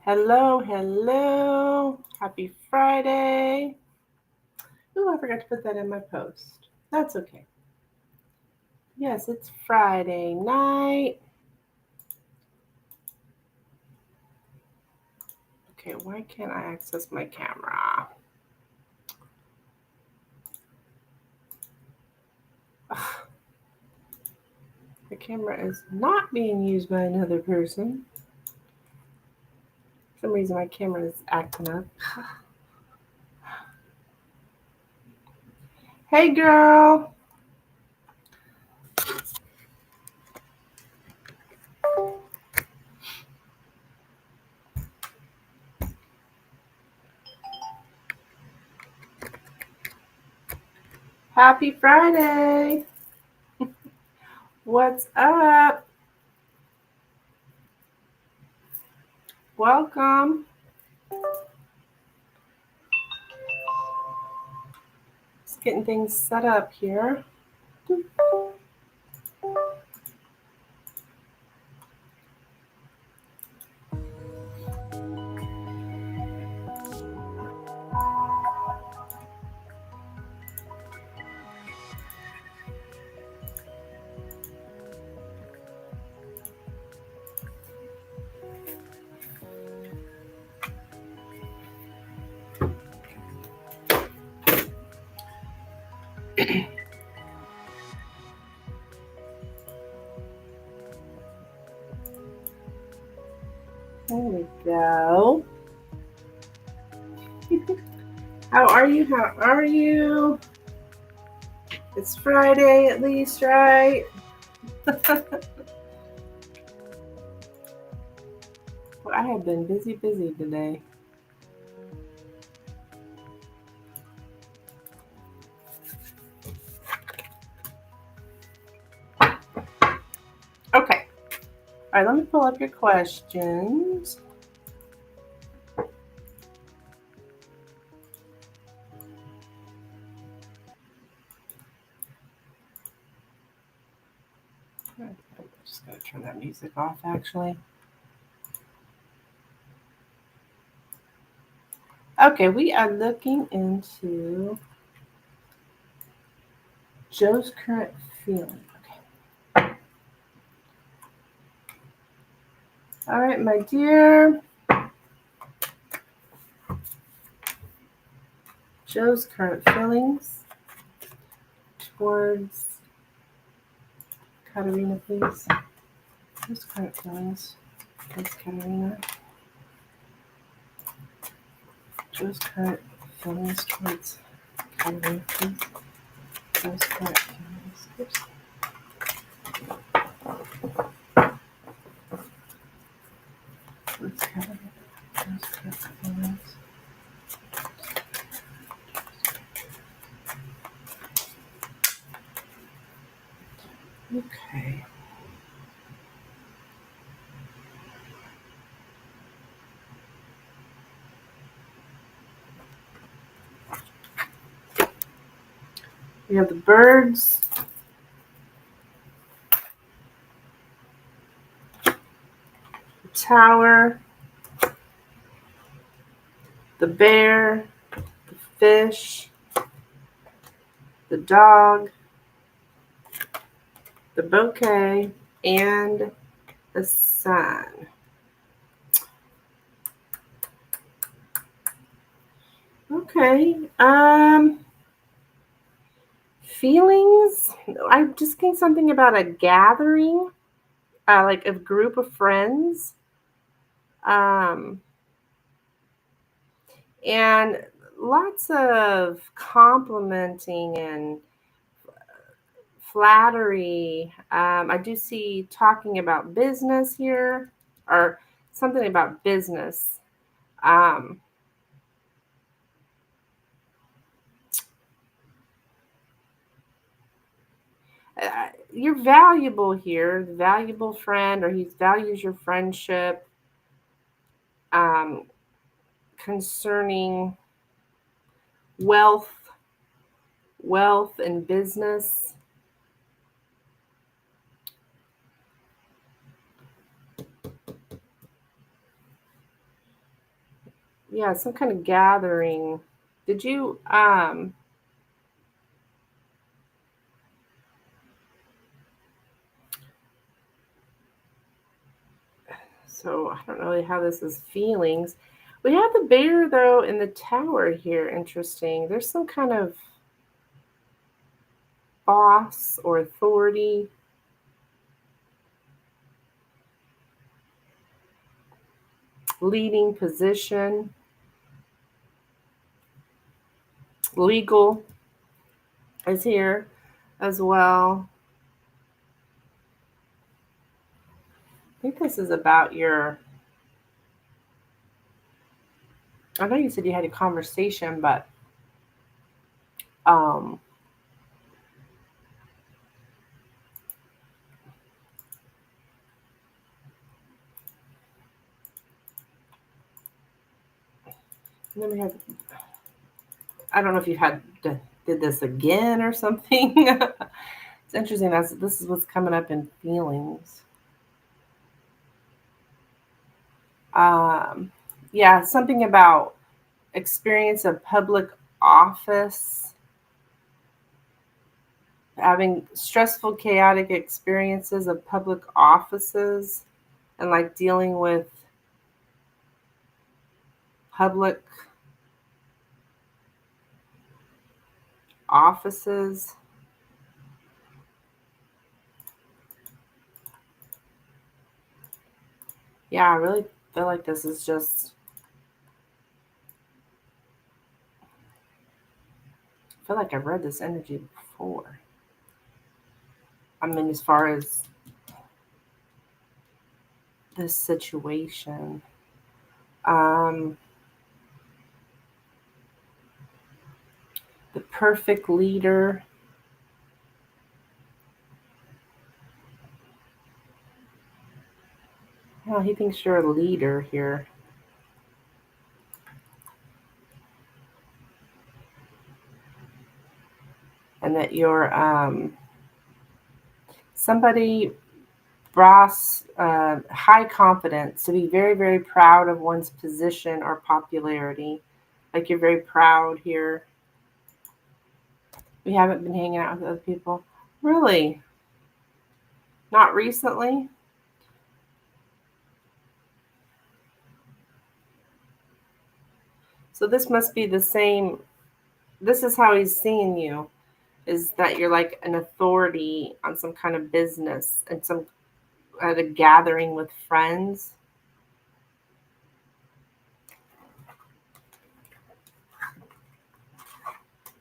Hello, hello. Happy Friday. Ooh, I forgot to put that in my post. That's okay. Yes, it's Friday night. Okay, why can't I access my camera? Ugh. The camera is not being used by another person. For some reason, my camera is acting up. Hey, girl. Happy Friday. What's up? Welcome. Just getting things set up here. There we go. How are you? How are you? It's Friday at least, right? Well, I have been busy today. Okay. All right, let me pull up your questions. I'm just going to turn that music off, actually. Okay, we are looking into Joe's current feeling. Okay. All right, my dear. Joe's current feelings towards Katerina, please. Joe's current feelings towards Katerina. Joe's current feelings towards Katerina, please. Joe's current feelings. Oops. Towards Katerina. Joe's current feelings. Okay. We have the birds. The tower. The bear. The fish. The dog. The bouquet. And the sun. Okay. Feelings. I'm just getting something about a gathering, like a group of friends. And lots of complimenting and flattery. I do see talking about business here, or something about business. Um, you're valuable here, valuable friend, or he values your friendship um, concerning wealth, wealth and business. Yeah, some kind of gathering. Did you so I don't really how this is feelings. We have the bear though in the tower here. Interesting. There's some kind of boss or authority. Leading position. Legal is here as well. I think this is about your. I know you said you had a conversation, but um, let me have. I don't know if you did this again or something. It's interesting. This is what's coming up in feelings. Um, yeah, something about experience of public office, having stressful, chaotic experiences of public offices, and like dealing with public offices. Yeah, I really feel like this is just. I feel like I've read this energy before. I mean, as far as this situation. Um, the perfect leader. Oh, he thinks you're a leader here. And that you're somebody, brass, high confidence, to be very, very proud of one's position or popularity. Like you're very proud here. We haven't been hanging out with other people. Really? Not recently? So this must be the same. This is how he's seeing you, is that you're like an authority on some kind of business and some at a gathering with friends.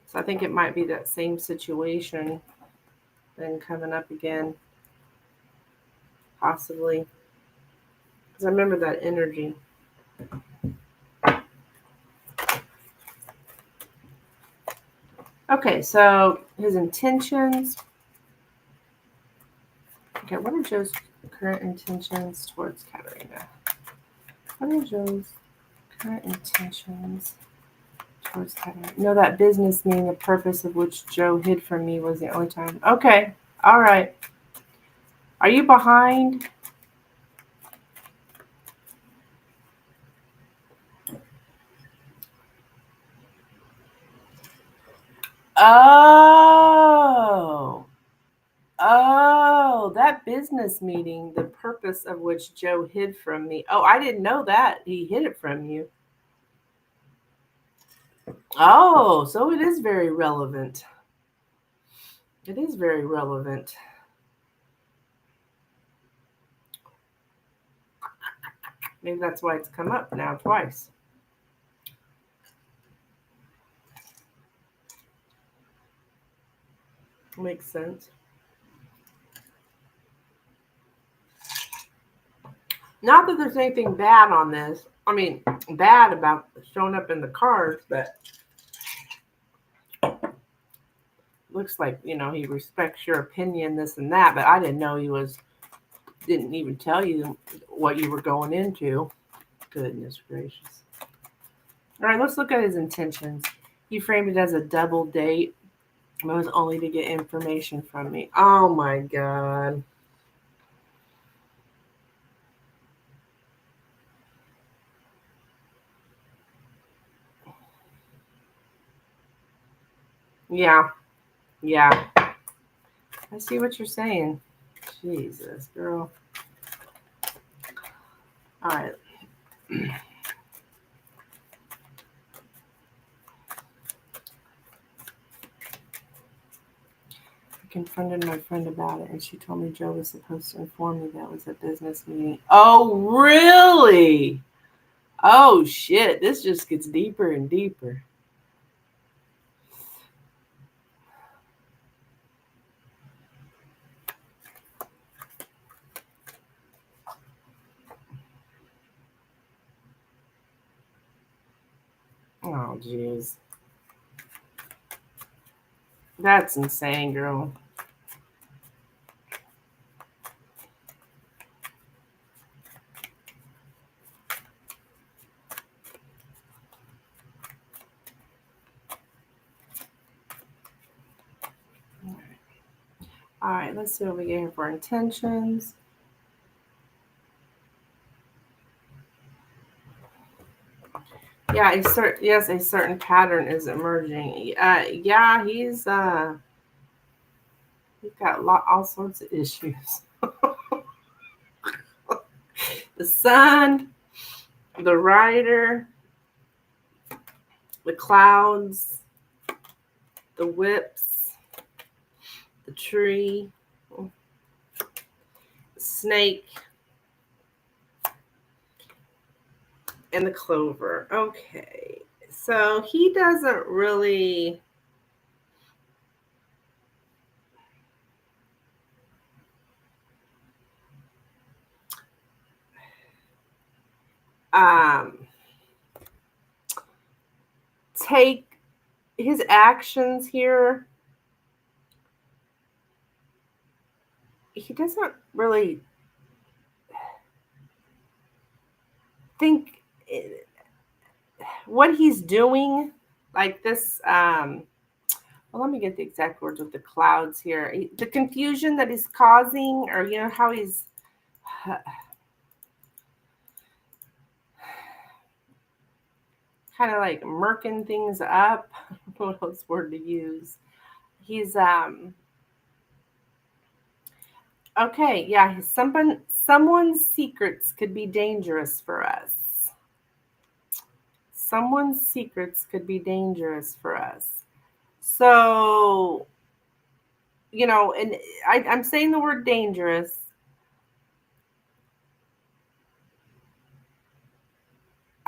So I think it might be that same situation then coming up again, possibly. Because I remember that energy. Okay, so his intentions. Okay, what are Joe's current intentions towards Katarina? What are Joe's current intentions towards Katarina? No, that business meeting, the purpose of which Joe hid from me was the only time. Okay, all right. Are you behind? Oh. Oh, that business meeting, the purpose of which Joe hid from me. Oh, I didn't know that. He hid it from you. Oh, so it is very relevant. It is very relevant. Maybe that's why it's come up now twice. Makes sense. Not that there's anything bad on this. I mean, bad about showing up in the cards, but looks like, he respects your opinion, this and that, but I didn't know didn't even tell you what you were going into. Goodness gracious. All right, let's look at his intentions. He framed it as a double date. It was only to get information from me. Oh my God. Yeah. Yeah. I see what you're saying. Jesus, girl. All right. I confronted my friend about it, and she told me Joe was supposed to inform me that was a business meeting. Oh, really? Oh, shit. This just gets deeper and deeper. Oh, jeez. That's insane, girl. All right, let's see what we get here for intentions. Yeah, a certain pattern is emerging. Yeah, he's got all sorts of issues. The sun, the rider, the clouds, the whips, the tree, the snake, and the clover. Okay, so he doesn't really. Take his actions here. He doesn't really think what he's doing, like this. Well, let me get the exact words with the clouds here. The confusion that he's causing, or how he's kind of like murking things up. I don't know what else word to use. He's okay, yeah, someone's secrets could be dangerous for us. Someone's secrets could be dangerous for us. So, and I'm saying the word dangerous.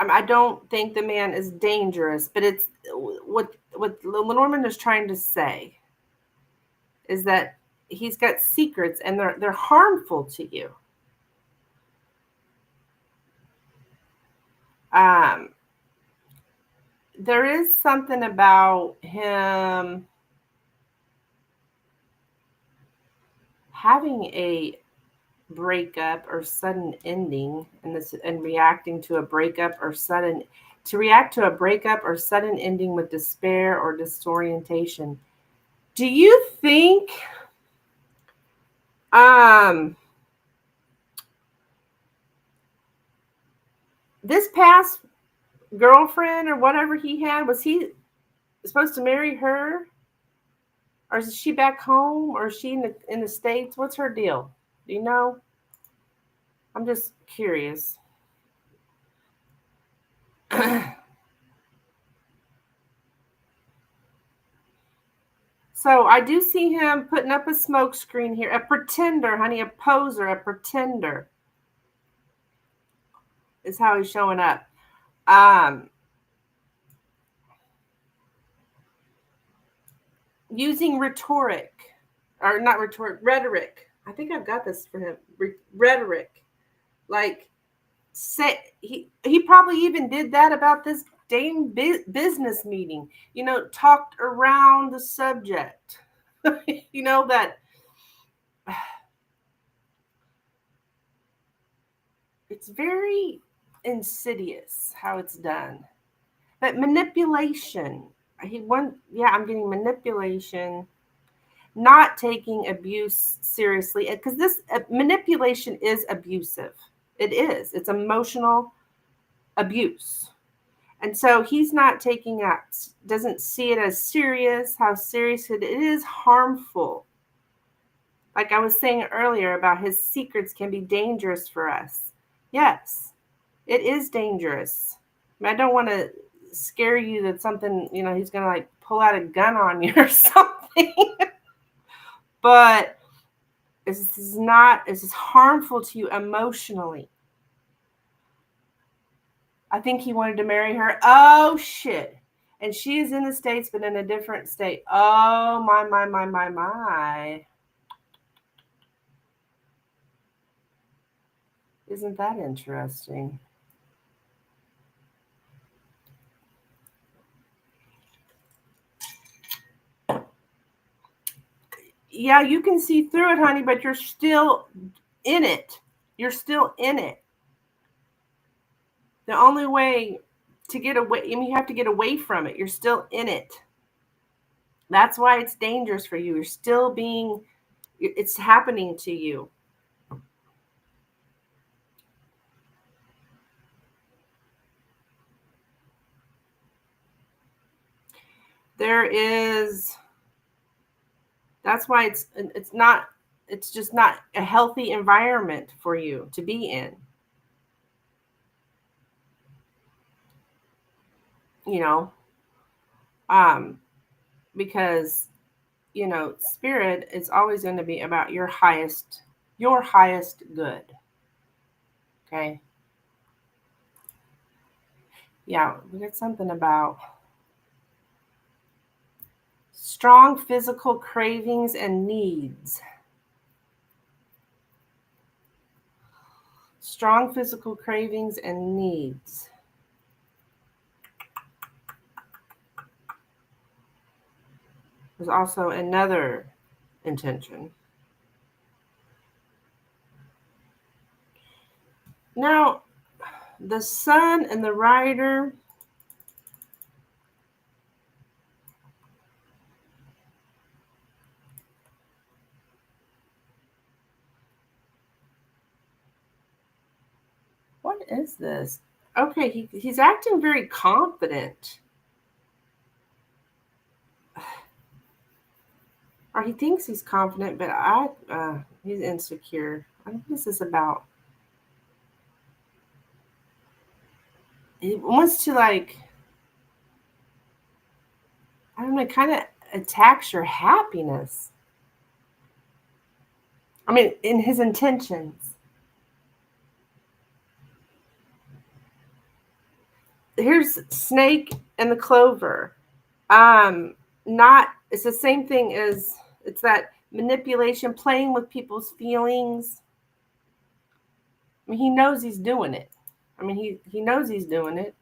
I don't think the man is dangerous, but it's what Lenormand is trying to say is that he's got secrets and they're harmful to you. There is something about him having a breakup or sudden ending, and reacting to a breakup or sudden ending with despair or disorientation. Do you think this past girlfriend or whatever he had, was he supposed to marry her, or is she back home, or is she in the States? What's her deal? Do you know? I'm just curious. So I do see him putting up a smoke screen here. A pretender, honey, a poser, a pretender is how he's showing up. Using rhetoric, or not rhetoric, rhetoric. I think I've got this for him. Rhetoric. Like, he probably even did that about this dang business meeting. Talked around the subject. That it's very insidious how it's done. But manipulation. I'm getting manipulation, not taking abuse seriously, because this manipulation is abusive. It is. It's emotional abuse. And so he's not taking that, doesn't see it as serious, how serious it is harmful. Like I was saying earlier about his secrets can be dangerous for us. Yes, it is dangerous. I don't want to scare you that something, he's going to like pull out a gun on you or something. But this is harmful to you emotionally. I think he wanted to marry her. Oh, shit. And she is in the States, but in a different state. Oh, my. Isn't that interesting? Yeah, you can see through it, honey, but you're still in it. You're still in it. The only way to get away, you have to get away from it. You're still in it. That's why it's dangerous for you. You're still it's happening to you. That's why it's just not a healthy environment for you to be in. Because spirit is always going to be about your highest good. Okay. Yeah, we got something about strong physical cravings and needs. Strong physical cravings and needs. There's also another intention. Now, the Sun and the Rider. What is this? Okay, he's acting very confident. Or he thinks he's confident, but he's insecure. I think this is about. He wants to I don't know, kind of attacks your happiness. I mean, in his intentions. Here's snake and the clover. It's the same thing as it's that manipulation, playing with people's feelings. I mean, he knows he's doing it. I mean, he knows he's doing it.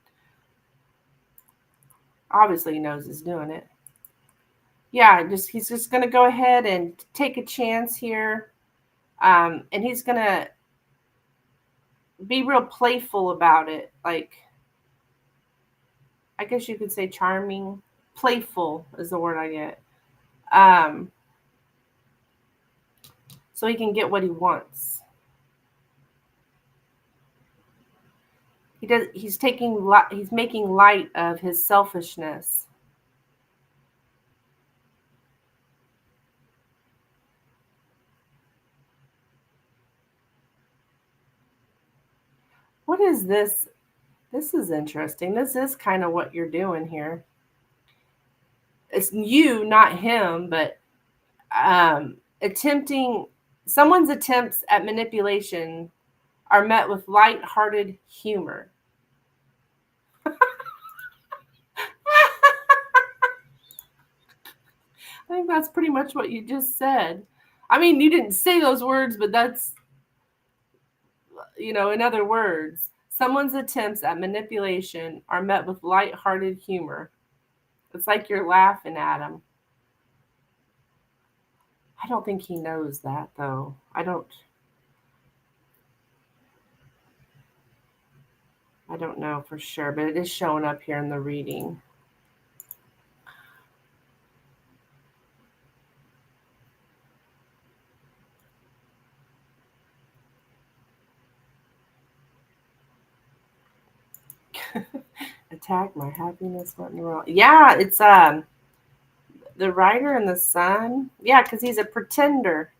Obviously, he knows he's doing it. Yeah, he's just gonna go ahead and take a chance here, and he's gonna be real playful about it. Like, I guess you could say charming. Playful is the word I get. So he can get what he wants. He's making light of his selfishness. What is this? This is interesting. This is kind of what you're doing here. It's you, not him, but someone's attempts at manipulation are met with light-hearted humor. I think that's pretty much what you just said. I mean, you didn't say those words, but that's, in other words, someone's attempts at manipulation are met with light-hearted humor. It's like you're laughing at him. I don't think he knows that, though. I don't know for sure, but it is showing up here in the reading. Attack my happiness, what in the world? Yeah, it's the writer and the sun. Yeah, because he's a pretender.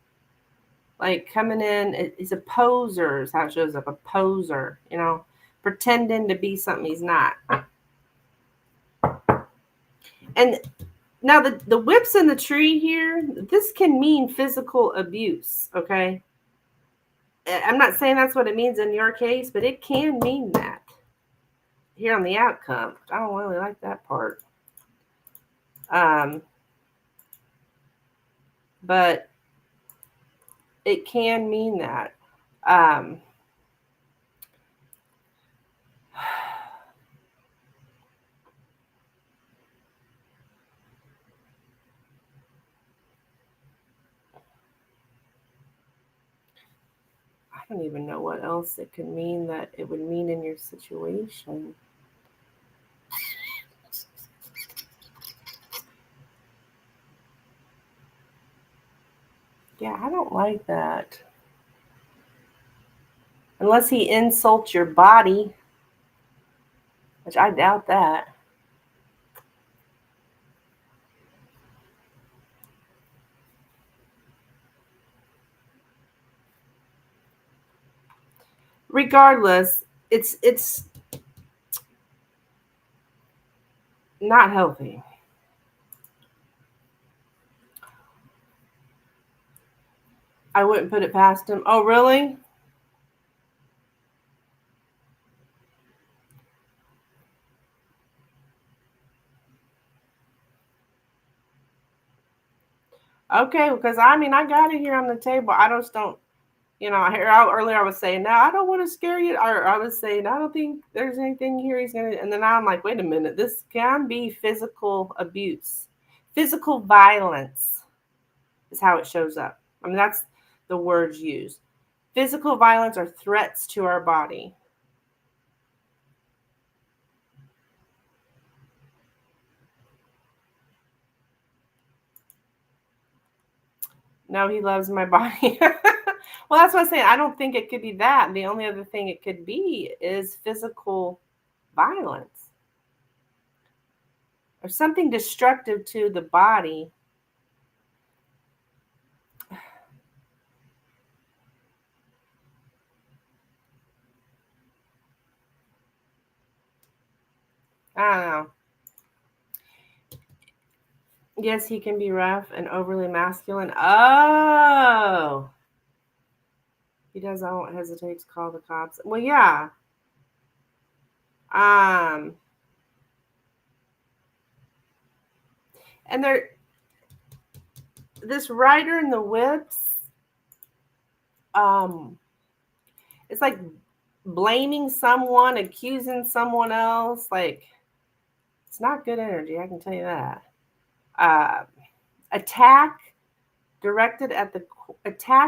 Like coming in, he's a poser, is how it shows up. A poser, pretending to be something he's not. And now the whips in the tree here, this can mean physical abuse, okay? I'm not saying that's what it means in your case, but it can mean that. Here on the outcome, I don't really like that part. But it can mean that. I don't even know what else it could mean that it would mean in your situation. Yeah, I don't like that. Unless he insults your body, which I doubt that. Regardless, it's not healthy. I wouldn't put it past him. Oh, really? Okay, because I got it here on the table. I just don't, earlier I was saying, no, I don't want to scare you. Or I was saying, I don't think there's anything here he's going to, and then now I'm like, wait a minute, this can be physical abuse. Physical violence is how it shows up. That's the words used. Physical violence are threats to our body. No, he loves my body. Well, that's what I'm saying. I don't think it could be that. The only other thing it could be is physical violence or something destructive to the body. I don't know. Yes, he can be rough and overly masculine. Oh. He does. I won't hesitate to call the cops. Well, yeah. And this rider in the whips, it's like blaming someone, accusing someone else. Like, it's not good energy, I can tell you that. Attack,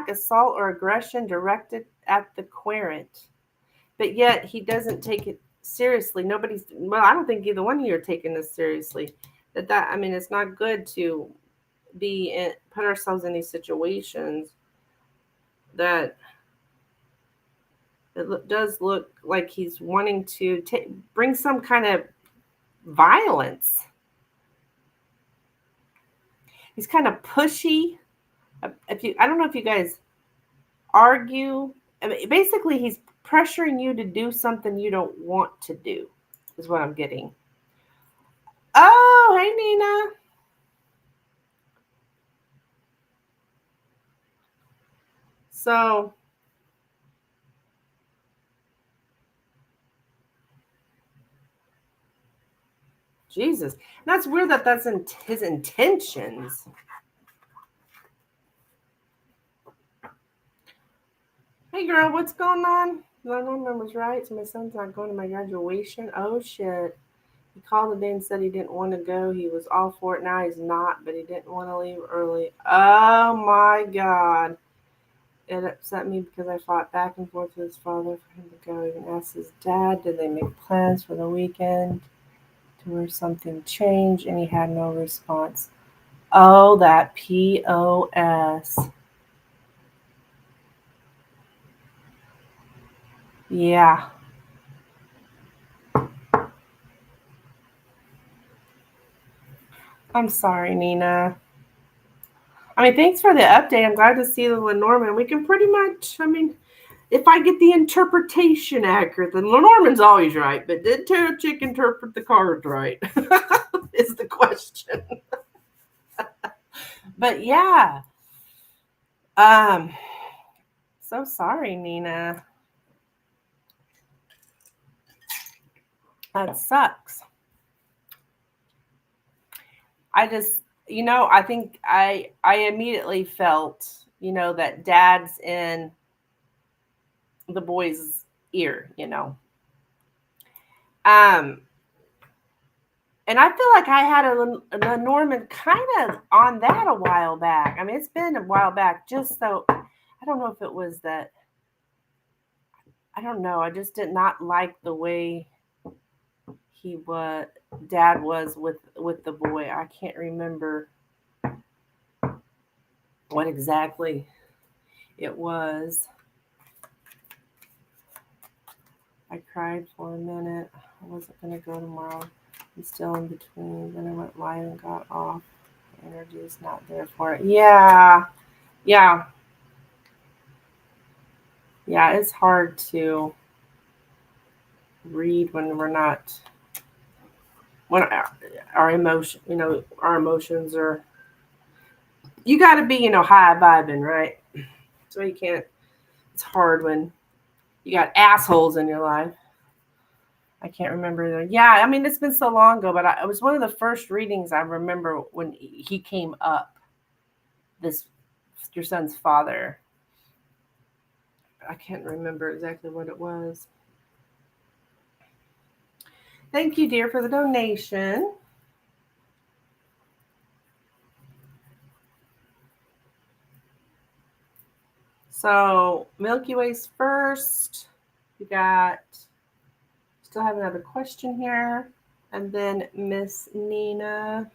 assault, or aggression directed at the querent. But yet he doesn't take it seriously. I don't think either one of you are taking this seriously. It's not good to put ourselves in these situations that it does look like he's wanting to bring some kind of violence. He's kind of pushy. I don't know if you guys argue. Basically, he's pressuring you to do something you don't want to do, is what I'm getting. Oh, hey, Nina. So, Jesus. That's weird that that's his intentions. Hey, girl, what's going on? Lenormand was right. So my son's not going to my graduation. Oh, shit. He called the day and said he didn't want to go. He was all for it. Now he's not, but he didn't want to leave early. Oh, my God. It upset me because I fought back and forth with his father for him to go. Even asked his dad, did they make plans for the weekend to where something changed, and he had no response. Oh, that POS. Yeah. I'm sorry, Nina. I mean, thanks for the update. I'm glad to see the Lenormand. We can pretty much, I mean, if I get the interpretation accurate, then Lenormand's always right. But did Tarot Chick interpret the cards right? Is the question. But yeah. So sorry, Nina. That sucks. I just, I think I immediately felt, that Dad's in the boy's ear, Um, and I feel like I had a Norman kind of on that a while back. I mean, it's been a while back. Just so I don't know if it was that. I don't know. I just did not like the way Dad was with the boy. I can't remember what exactly it was. I cried for a minute. I wasn't gonna go tomorrow. I'm still in between. Then I went live and got off. The energy is not there for it. Yeah. Yeah. Yeah, it's hard to read when we're not when our emotion, our emotions are. You got to be, high vibing, right? So you can't. It's hard when you got assholes in your life. I can't remember. Yeah, I mean, it's been so long ago, but it was one of the first readings I remember when he came up. This, your son's father. I can't remember exactly what it was. Thank you, dear, for the donation. So Milky Way's first. We got. Still have another question here, and then Miss Nina.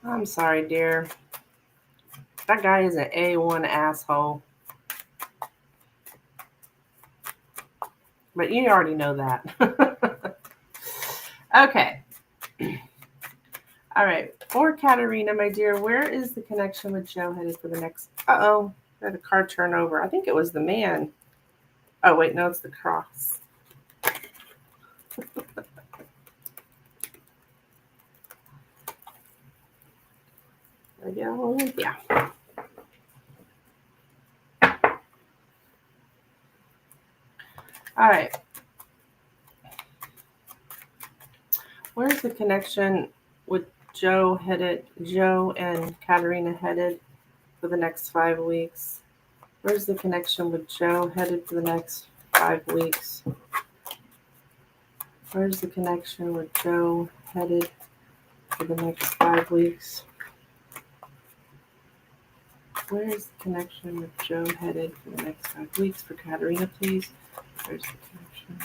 I'm sorry, dear. That guy is an A1 asshole. But you already know that. Okay. All right. For Katerina, my dear, where is the connection with Joe headed for the next? Uh-oh. I had a card turn over. I think it was the man. Oh, wait. No, it's the cross. Yeah. All right. Where's the connection with Joe and Katerina headed for the next 5 weeks? Where's the connection with Joe headed for the next 5 weeks? Where's the connection with Joe headed for the next 5 weeks? Where's the connection with Joe headed for the next 5 weeks for Katerina, please? Where's the connection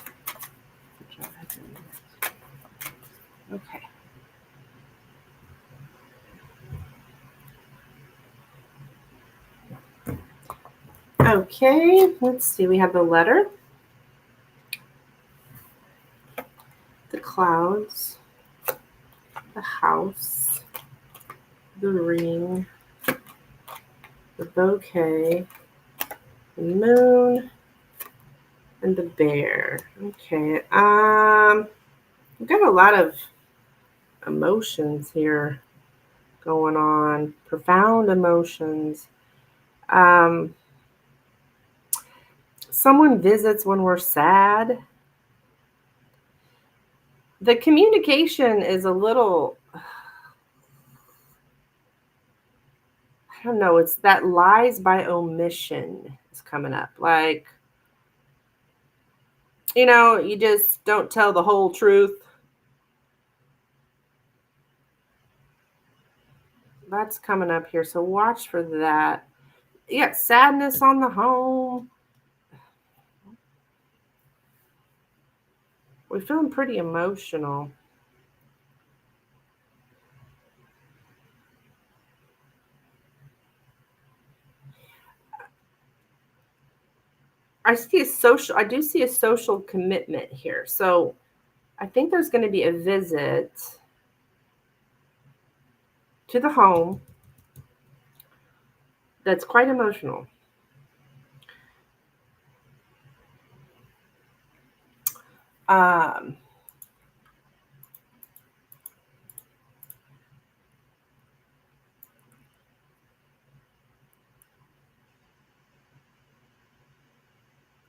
with Joe headed for the next 5 weeks? Okay. Okay, let's see. We have the letter, the clouds, the house, the ring, the bouquet, the moon, and the bear. Okay. We've got a lot of emotions here going on, profound emotions. Someone visits when we're sad. The communication is a little, I don't know, it's that lies by omission is coming up. Like, you just don't tell the whole truth. That's coming up here, so watch for that. You got sadness on the home. We're feeling pretty emotional. I do see a social commitment here. So I think there's going to be a visit to the home that's quite emotional. Um,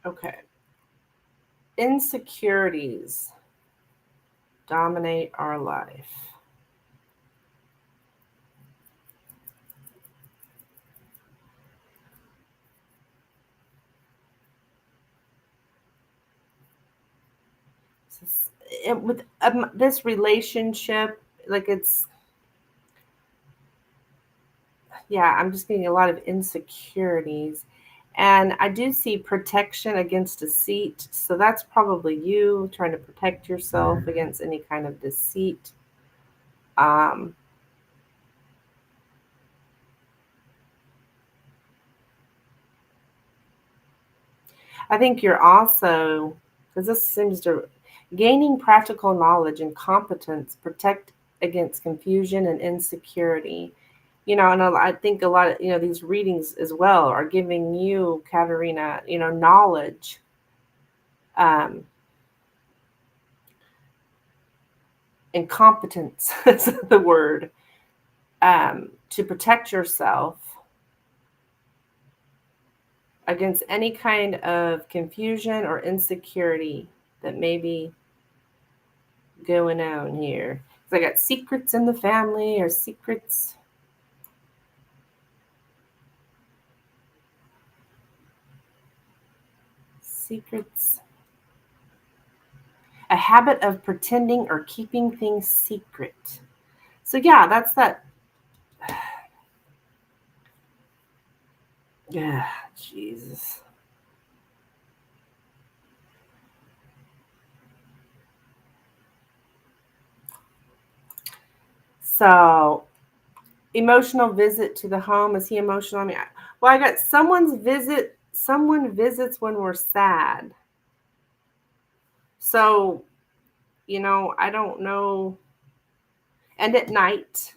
okay. Insecurities dominate our life. With this relationship, like yeah, I'm just getting a lot of insecurities. And I do see protection against deceit. So that's probably you trying to protect yourself against any kind of deceit. Um, I think you're also, because this seems to, gaining practical knowledge and competence protect against confusion and insecurity. And I think a lot of, these readings as well are giving you, Katerina, knowledge, um, and competence is the word, to protect yourself against any kind of confusion or insecurity that may be going on here. So I got secrets in the family or secrets, a habit of pretending or keeping things secret. So yeah, that's that. Yeah, Jesus. So emotional visit to the home. Is he emotional? Well, I got someone visits when we're sad. So, I don't know. And at night,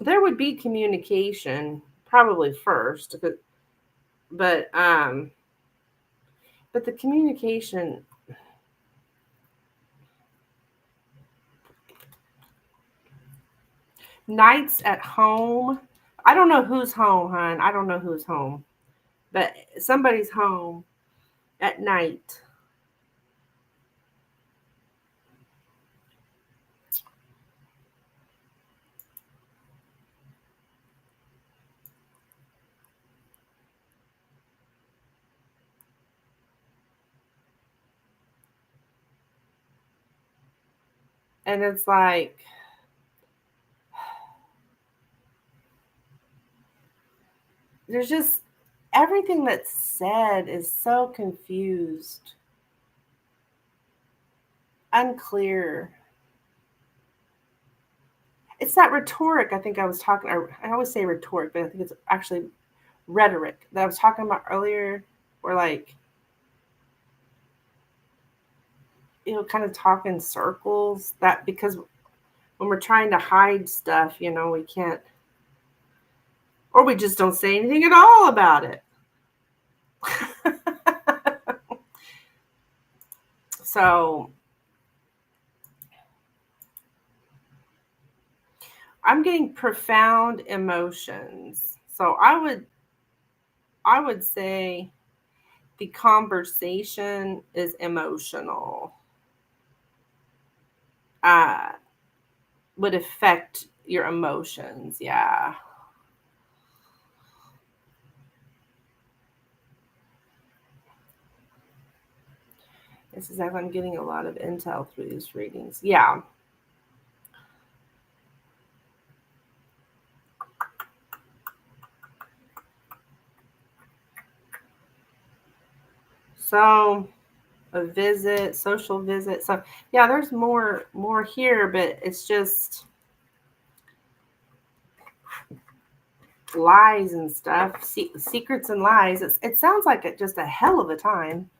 there would be communication probably first, but um but the communication, nights at home. I don't know who's home, hon. I don't know who's home, but somebody's home at night. And it's like, there's just everything that's said is so confused, unclear. It's that rhetoric I think I was talking, I always say rhetoric, but I think it's actually rhetoric that I was talking about earlier, where like, kind of talk in circles, that because when we're trying to hide stuff, we can't, or we just don't say anything at all about it. So I'm getting profound emotions. So I would say the conversation is emotional. Uh, would affect your emotions. Yeah. This is exactly, I'm getting a lot of intel through these readings. Yeah. So a visit, social visit. So yeah, there's more here, but it's just lies and stuff, secrets and lies. It sounds like just a hell of a time.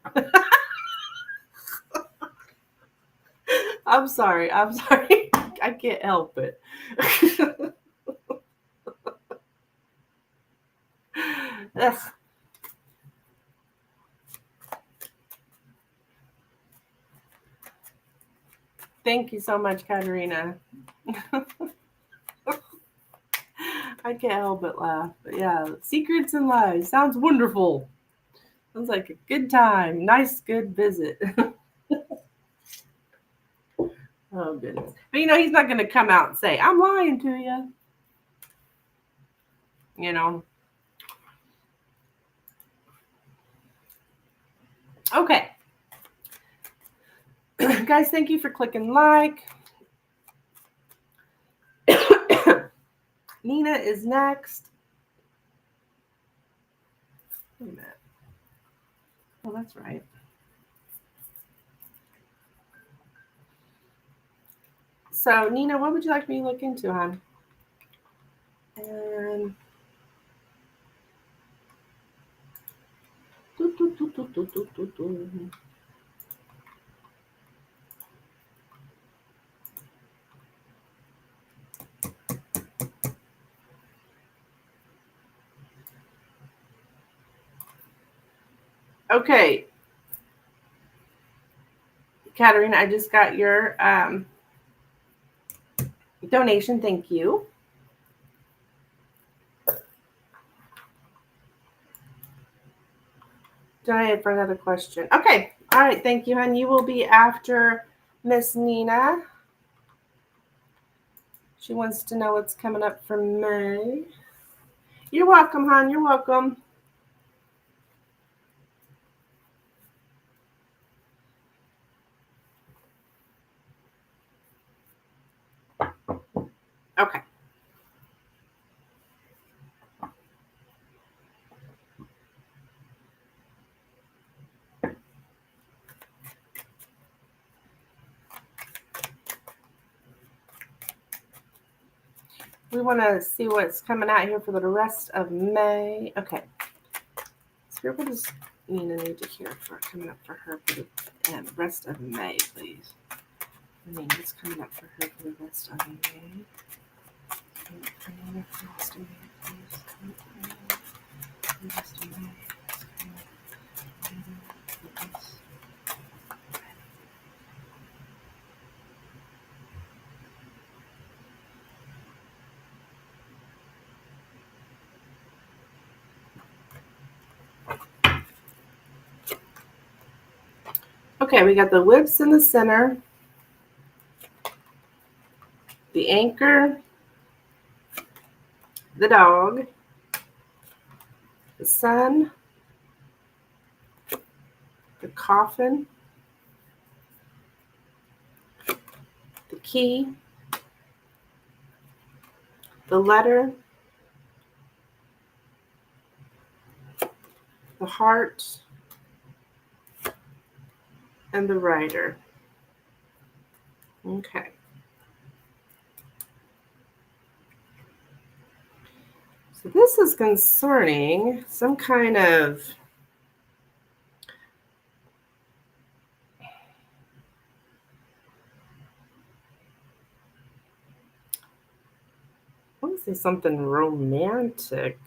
I'm sorry. I can't help it. Ugh. Thank you so much, Katerina. I can't help but laugh. But yeah, secrets and lies. Sounds wonderful. Sounds like a good time. Nice, good visit. Oh, goodness. But he's not going to come out and say, I'm lying to you. You know. Okay. Guys, thank you for clicking like. Nina is next. Wait a minute. Oh, that's right. So, Nina, what would you like me to look into, hon? And okay, Katerina, I just got your donation. Thank you. Donate for another question. Okay. All right. Thank you, hon. You will be after Miss Nina. She wants to know what's coming up for May. You're welcome, hon. You're welcome. Okay. We want to see what's coming out here for the rest of May. Okay. So what does Nina need to hear for coming up for her for the rest of May, please? I mean, what's coming up for her for the rest of May? For Nina for the rest of May, please. For the rest of May. Okay, we got the whips in the center, the anchor, the dog, the sun, the coffin, the key, the letter, the heart, and the rider. Okay. So this is concerning some kind of I want to say something romantic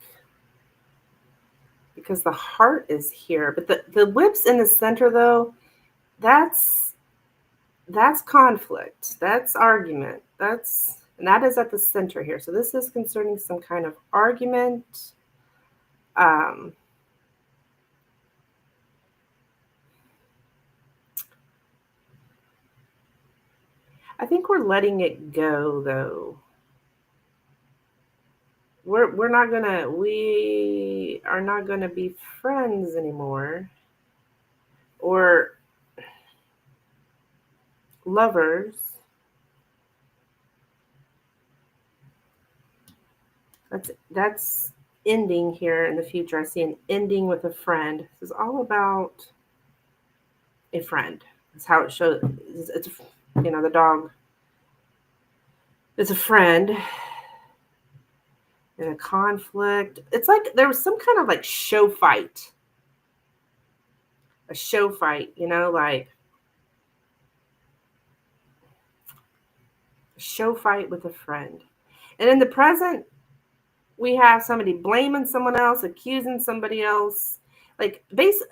because the heart is here, but the whips in the center though, that's conflict, that's argument, and that is at the center here. So this is concerning some kind of argument. I think we're letting it go though. We are not gonna be friends anymore or lovers. That's ending here in the future. I see an ending with a friend. This is all about a friend. That's how it shows. It's the dog is a friend in a conflict. It's like there was some kind of like show fight. A show fight, like a show fight with a friend. And in the present, we have somebody blaming someone else, accusing somebody else. Like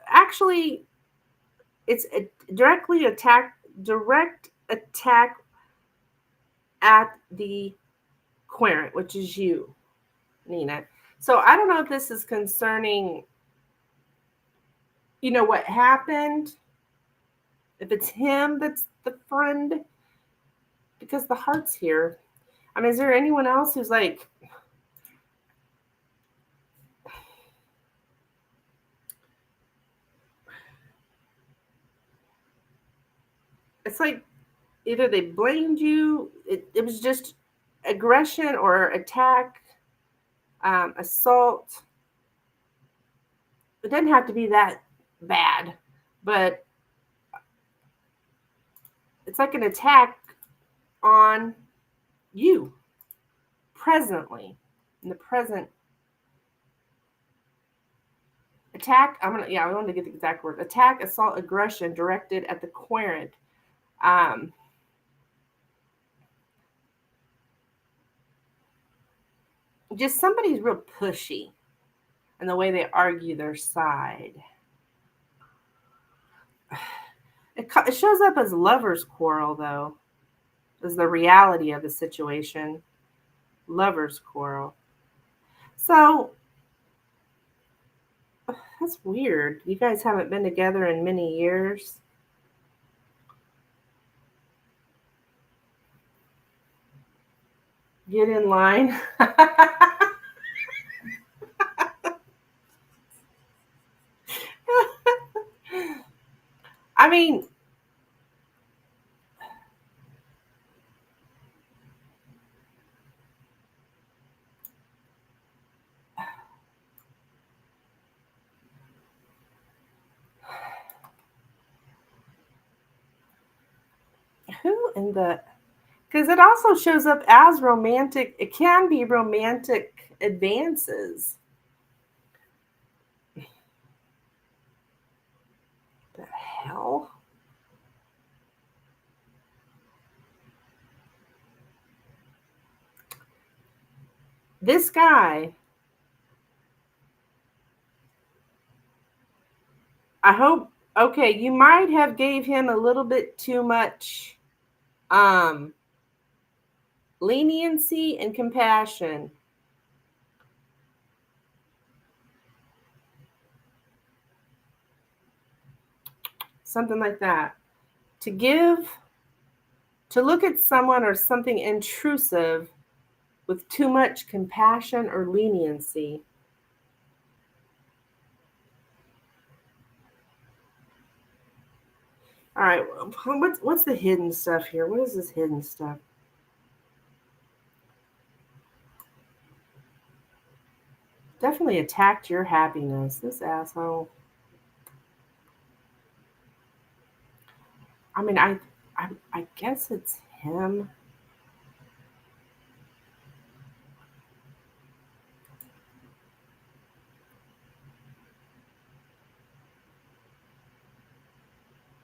actually, it's a direct attack at the querent, which is you, Nina. So I don't know if this is concerning, what happened, if it's him that's the friend, because the heart's here. I mean, is there anyone else who's like, it's like either they blamed you, it was just aggression or attack, assault. It doesn't have to be that bad, but it's like an attack on you presently, in the present. Attack, I wanted to get the exact word. Attack, assault, aggression directed at the querent. Just somebody's real pushy in the way they argue their side. It shows up as lover's quarrel, though, is the reality of the situation. Lover's quarrel. So, that's weird. You guys haven't been together in many years. Get in line. I mean, who in the... Because it also shows up as romantic. It can be romantic advances. The hell? This guy, I hope, okay, you might have gave him a little bit too much leniency and compassion. Something like that. To look at someone or something intrusive with too much compassion or leniency. All right, what's the hidden stuff here? What is this hidden stuff? Definitely attacked your happiness, this asshole. I mean, I guess it's him.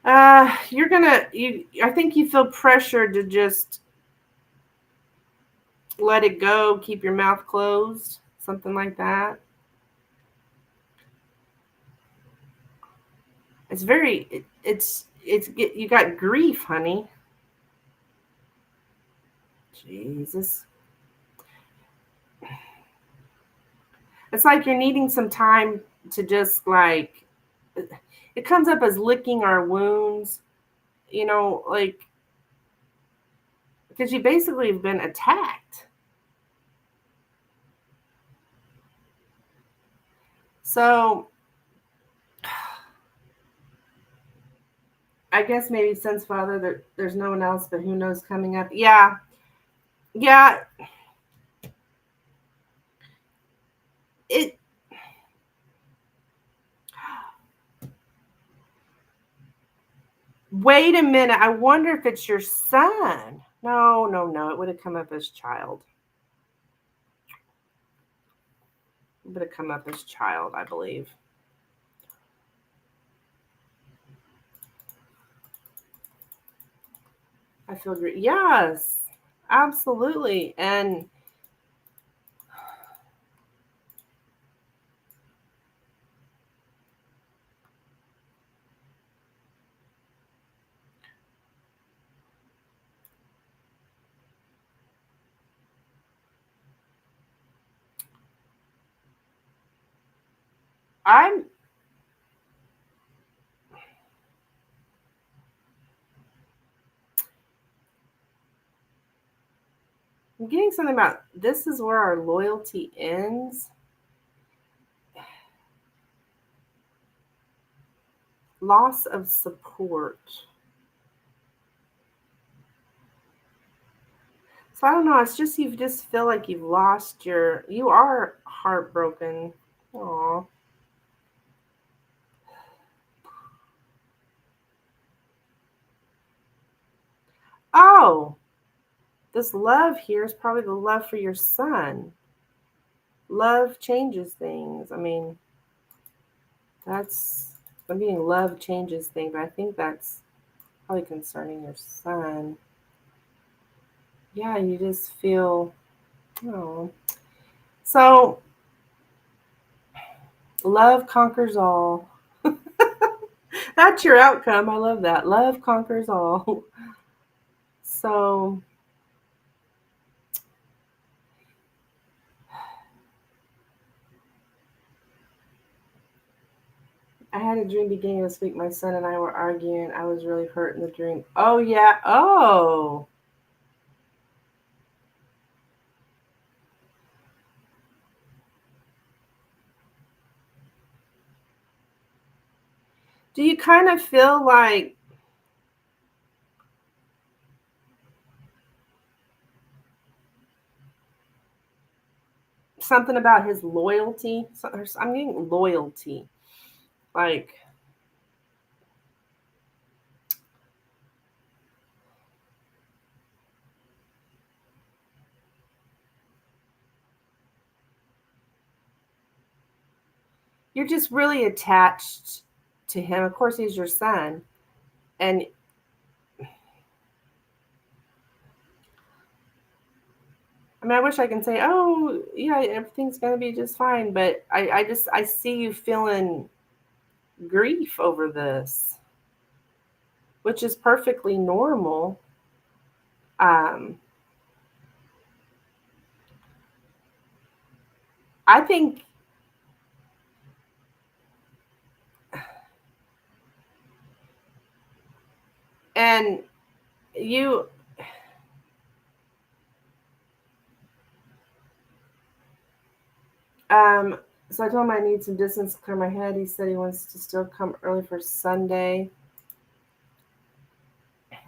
I think you feel pressured to just let it go, keep your mouth closed, something like that. It's you got grief, honey. Jesus. It's like you're needing some time to just like, it comes up as licking our wounds, like, because you basically have been attacked. So I guess maybe since Father, there's no one else, but who knows coming up. Yeah. It... Wait a minute. I wonder if it's your son. No. It would have come up as child. It would have come up as child, I believe. I feel great. Yes, absolutely. And I'm getting something about this is where our loyalty ends. Loss of support. So I don't know. It's just you just feel like you've lost you are heartbroken. Aw. Oh, this love here is probably the love for your son. Love changes things. I mean, I'm getting love changes things, but I think that's probably concerning your son. Yeah, you just feel, oh. So love conquers all. That's your outcome. I love that. Love conquers all. So I had a dream beginning of this week. My son and I were arguing. I was really hurt in the dream. Oh, yeah. Oh. Do you kind of feel like something about his loyalty? I'm getting loyalty. Like, you're just really attached to him. Of course, he's your son. And I mean, I wish I can say, oh, yeah, everything's going to be just fine. But I see you feeling grief over this, which is perfectly normal. Um, I think, and you, um, so I told him I need some distance to clear my head. He said he wants to still come early for Sunday.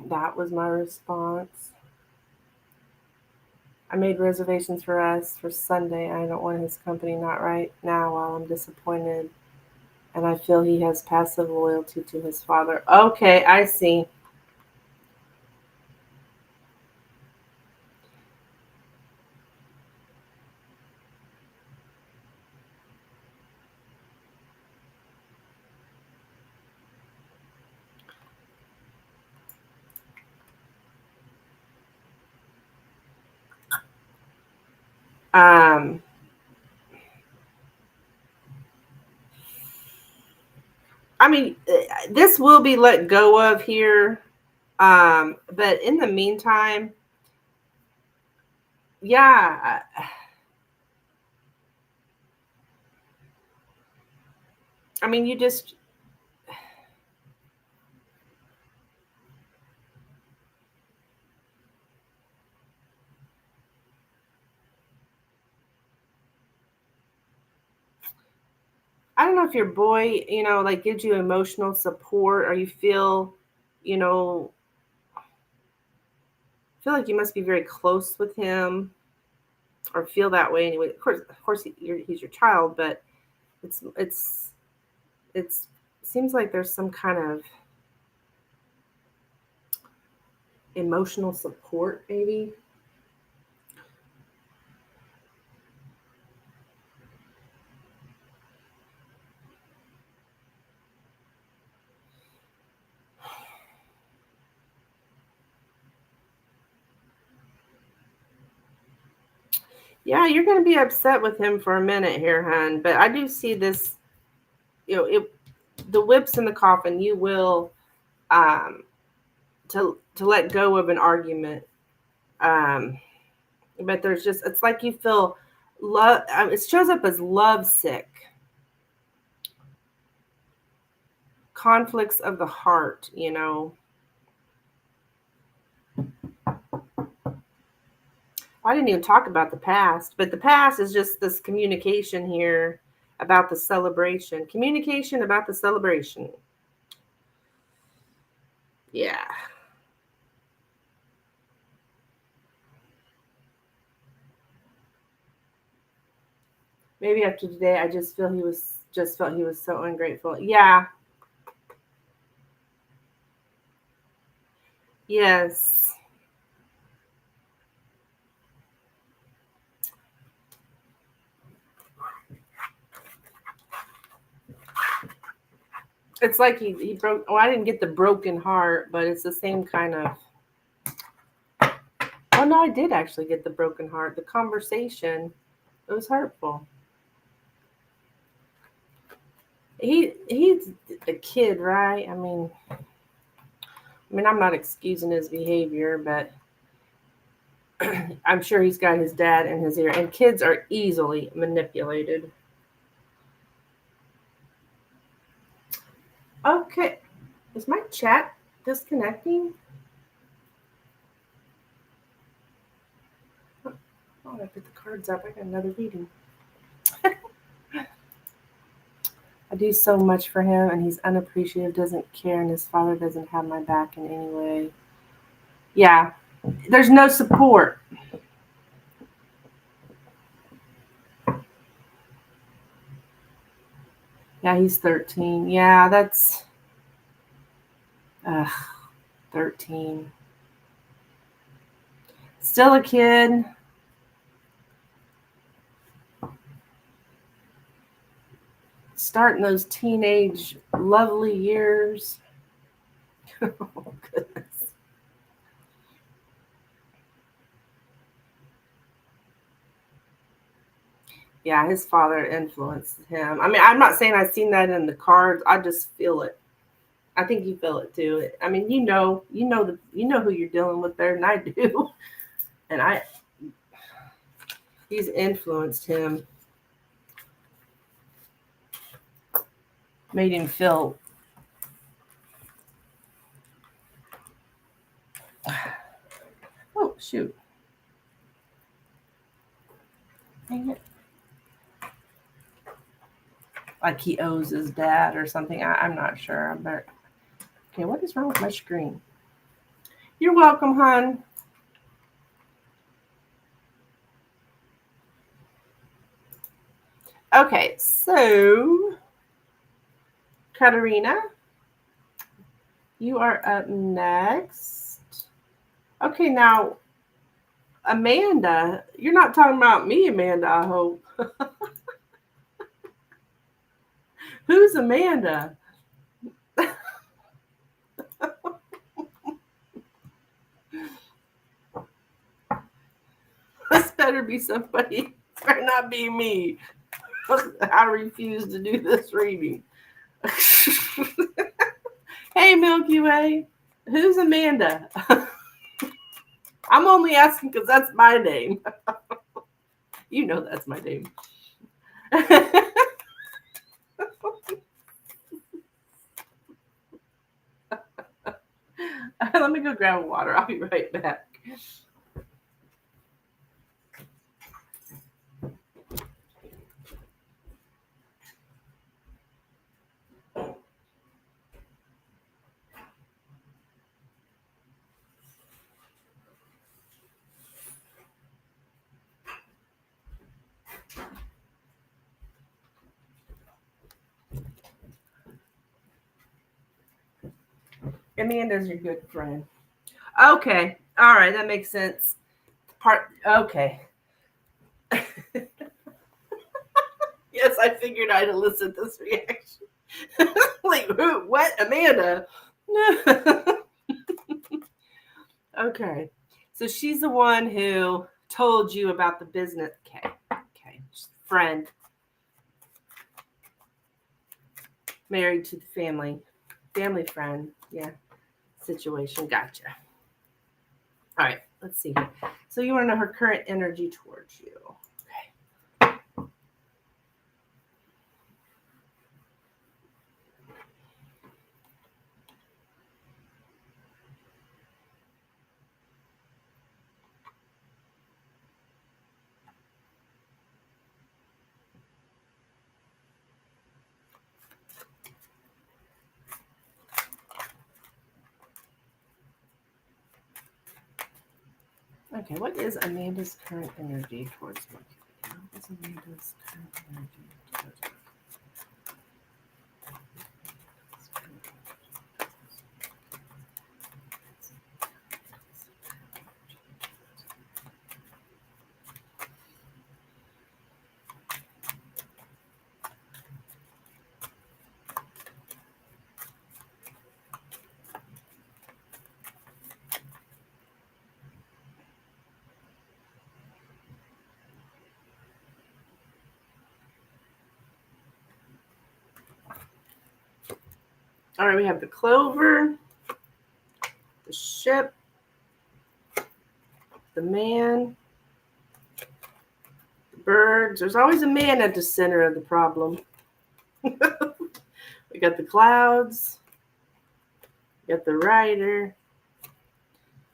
That was my response. I made reservations for us for Sunday. I don't want his company, not right now while I'm disappointed. And I feel he has passive loyalty to his father. Okay, I see. Um, I mean, this will be let go of here. But in the meantime, yeah, I mean, you just, I don't know if your boy, like gives you emotional support or you you know, feel like you must be very close with him or feel that way anyway. Of course, he's your child, but it's seems like there's some kind of emotional support, maybe. Yeah, you're going to be upset with him for a minute here, hun. But I do see this, the whips in the coffin. You will, um, to let go of an argument. Um, but there's just, it's like you feel love. It shows up as lovesick, conflicts of the heart. I didn't even talk about the past, but the past is just this communication here about the celebration. Communication about the celebration. Yeah. Maybe after today, I just felt he was so ungrateful. Yeah. Yes. It's like he broke. Oh, I didn't get the broken heart, but it's the same kind of. Oh no, I did actually get the broken heart. The conversation, it was hurtful. He's a kid, right? I mean, I'm not excusing his behavior, but I'm sure he's got his dad in his ear, and kids are easily manipulated. Okay, is my chat disconnecting? Oh, I put the cards up. I got another reading. I do so much for him, and he's unappreciative, doesn't care, and his father doesn't have my back in any way. Yeah, there's no support. Yeah, he's 13. Yeah, that's 13. Still a kid. Starting those teenage lovely years. Oh, goodness. Yeah, his father influenced him. I mean, I'm not saying I've seen that in the cards. I just feel it. I think you feel it too. I mean, you know who you're dealing with better than I do, and he's influenced him, made him feel. Oh shoot! Dang it. Like he owes his dad or something. I'm not sure. I'm better. Okay, what is wrong with my screen? You're welcome, hon. Okay, so Katarina, you are up next. Okay, now Amanda, you're not talking about me, Amanda, I hope. Who's Amanda? This better be somebody. It better not be me. I refuse to do this reading. Hey, Milky Way. Who's Amanda? I'm only asking because that's my name. You know that's my name. Let me go grab water. I'll be right back. Amanda's your good friend. Okay. All right. That makes sense. Okay. Yes, I figured I'd elicit this reaction. Like, who? What? Amanda? Okay. So she's the one who told you about the business. Okay. Okay. Friend. Married to the family. Family friend. Yeah. Situation. Gotcha. All right. Let's see. So you want to know her current energy towards you. Okay, what is Amanda's current energy towards Mercury? What is Amanda's current energy towards Mercury? All right, we have the clover, the ship, the man, the birds. There's always a man at the center of the problem. We got the clouds, we got the rider,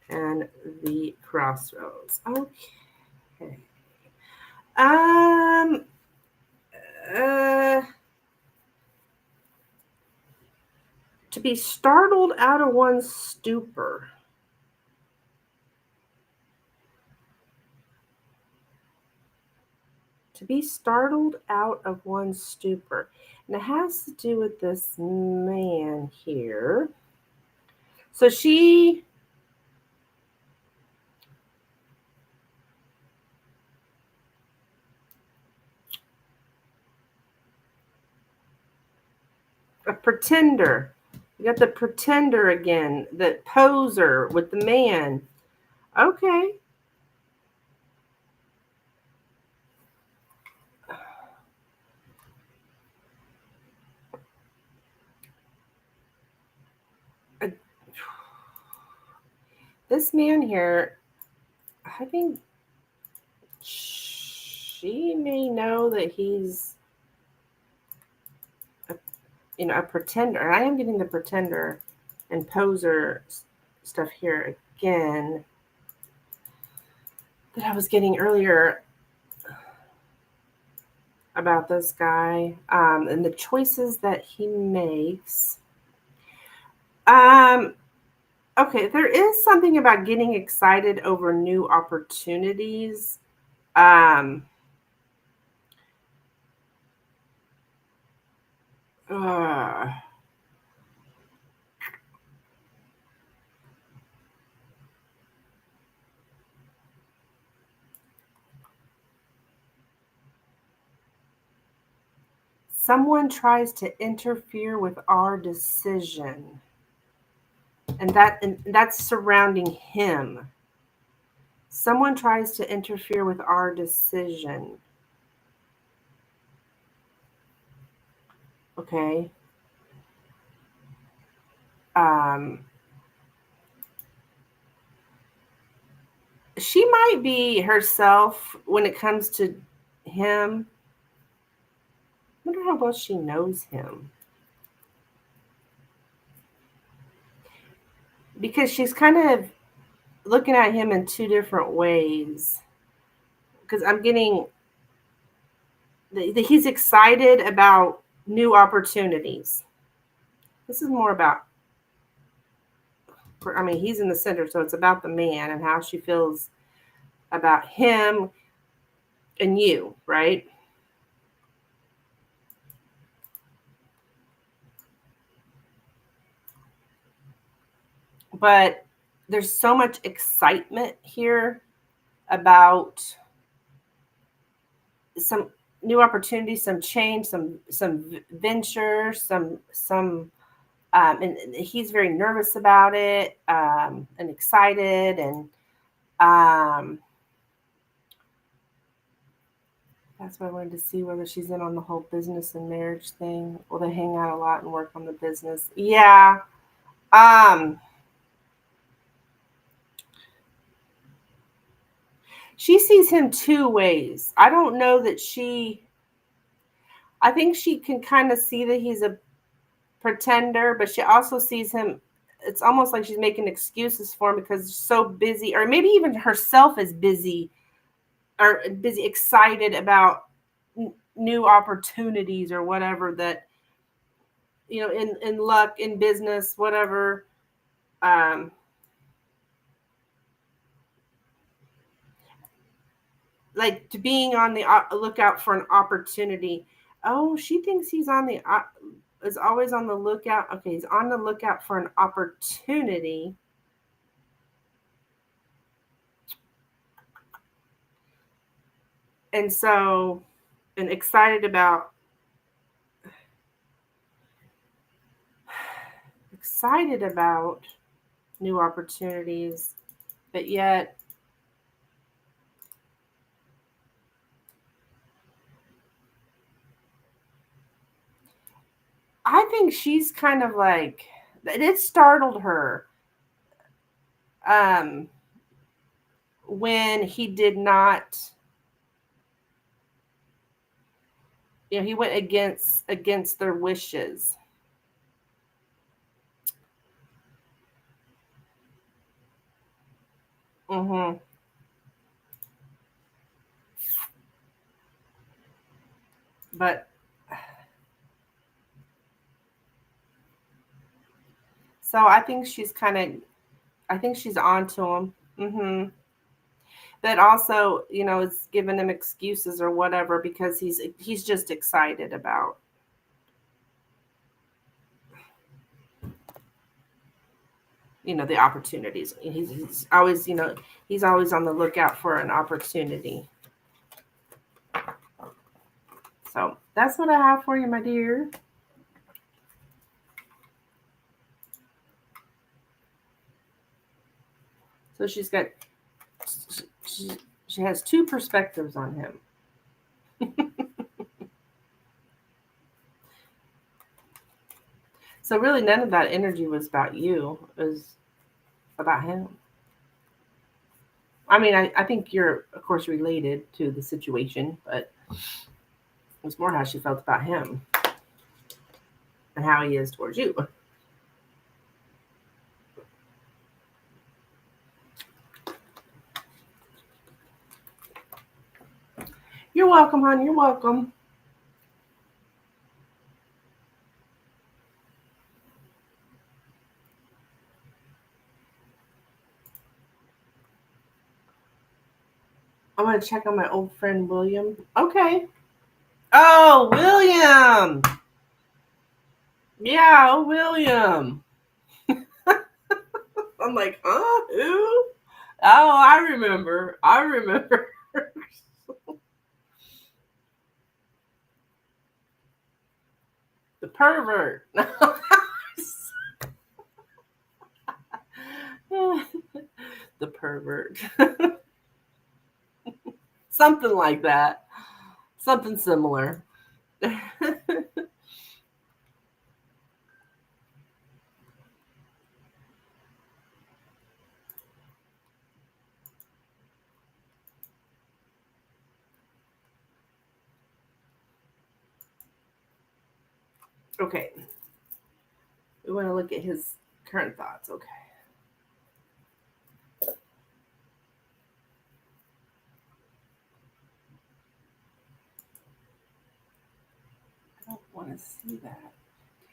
and the crossroads. Okay. To be startled out of one's stupor. To be startled out of one's stupor. And it has to do with this man here. So she a pretender. You got the pretender again, the poser with the man. Okay. This man here, I think she may know that he's a pretender. I am getting the pretender and poser stuff here again that I was getting earlier about this guy, and the choices that he makes. Okay, there is something about getting excited over new opportunities. Um, uh, Someone tries to interfere with our decision, and that's surrounding him. Someone tries to interfere with our decision. Okay. She might be herself when it comes to him. I wonder how well she knows him. Because she's kind of looking at him in two different ways. Because I'm getting he's excited about new opportunities. This is more about, I mean, he's in the center, so it's about the man and how she feels about him and you, right? But there's so much excitement here about some new opportunities, some change, some venture, and he's very nervous about it, and excited, and that's why I wanted to see whether she's in on the whole business and marriage thing. Will they hang out a lot and work on the business? Yeah. She sees him two ways. I don't know that I think she can kind of see that he's a pretender, but she also sees him. It's almost like she's making excuses for him because she's so busy, or maybe even herself is busy, or busy, excited about new opportunities or whatever, that, in luck, in business, whatever. Like, to being on the lookout for an opportunity. Oh, she thinks he's is always on the lookout. Okay, he's on the lookout for an opportunity. And so, and excited about new opportunities, but yet I think she's kind of like, it startled her when he did not, he went against their wishes. Mm-hmm. But so I think she's on to him. Mm-hmm. But also, is giving him excuses or whatever because he's just excited about, the opportunities. He's always, he's always on the lookout for an opportunity. So that's what I have for you, my dear. So she has two perspectives on him. So really, none of that energy was about you. It was about him. I mean, I think you're, of course, related to the situation, but it was more how she felt about him and how he is towards you. You're welcome, hon. You're welcome. I'm going to check on my old friend, William. Okay. Oh, William. Yeah, William. I'm like, huh? Who? Oh, I remember. The pervert. The pervert. Something like that. Something similar. Okay. We want to look at his current thoughts. Okay. I don't want to see that.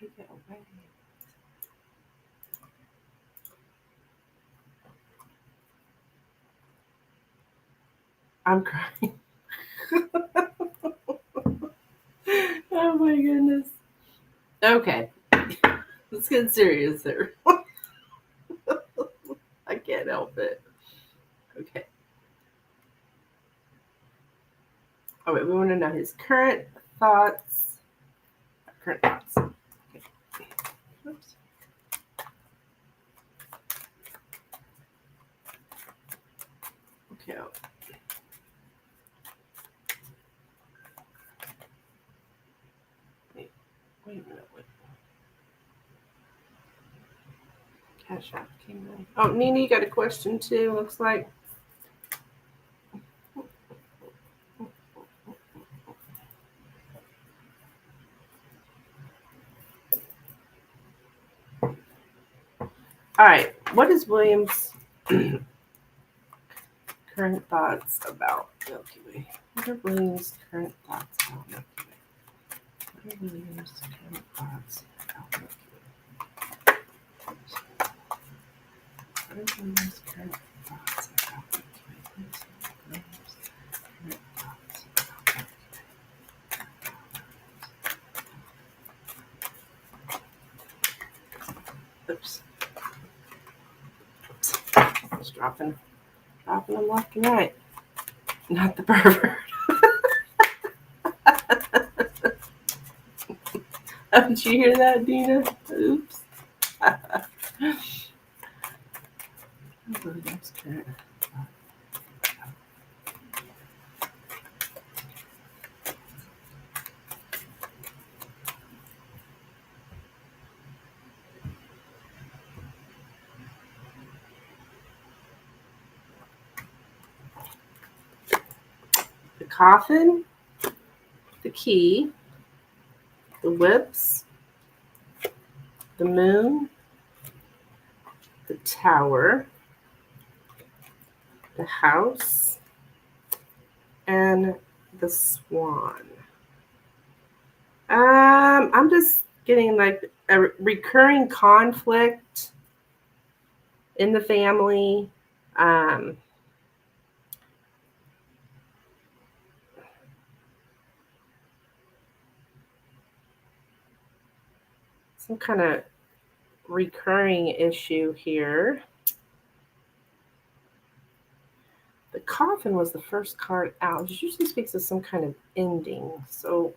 Take it away. I'm crying. Oh my goodness. Okay. Let's get serious here. I can't help it. Okay. Oh wait, we want to know his current thoughts. Current thoughts. Okay. Oops. Okay. Wait a minute. Cash App came in. Oh, Nina, you got a question too, looks like. All right. What is William's current thoughts about Milky Way? What are William's current thoughts about Milky Way? What are William's current thoughts about Milky Way? What are William's current thoughts about Milky Way? William's current thoughts about Milky Way. Oops. Just dropping them left and right. Not the pervert. Did you hear that, Dina? Oops. That's good. The coffin, the key, the whips, the moon, the tower, the house, and the swan. I'm just getting like a recurring conflict in the family. Some kind of recurring issue here. The coffin was the first card out. It usually speaks of some kind of ending. So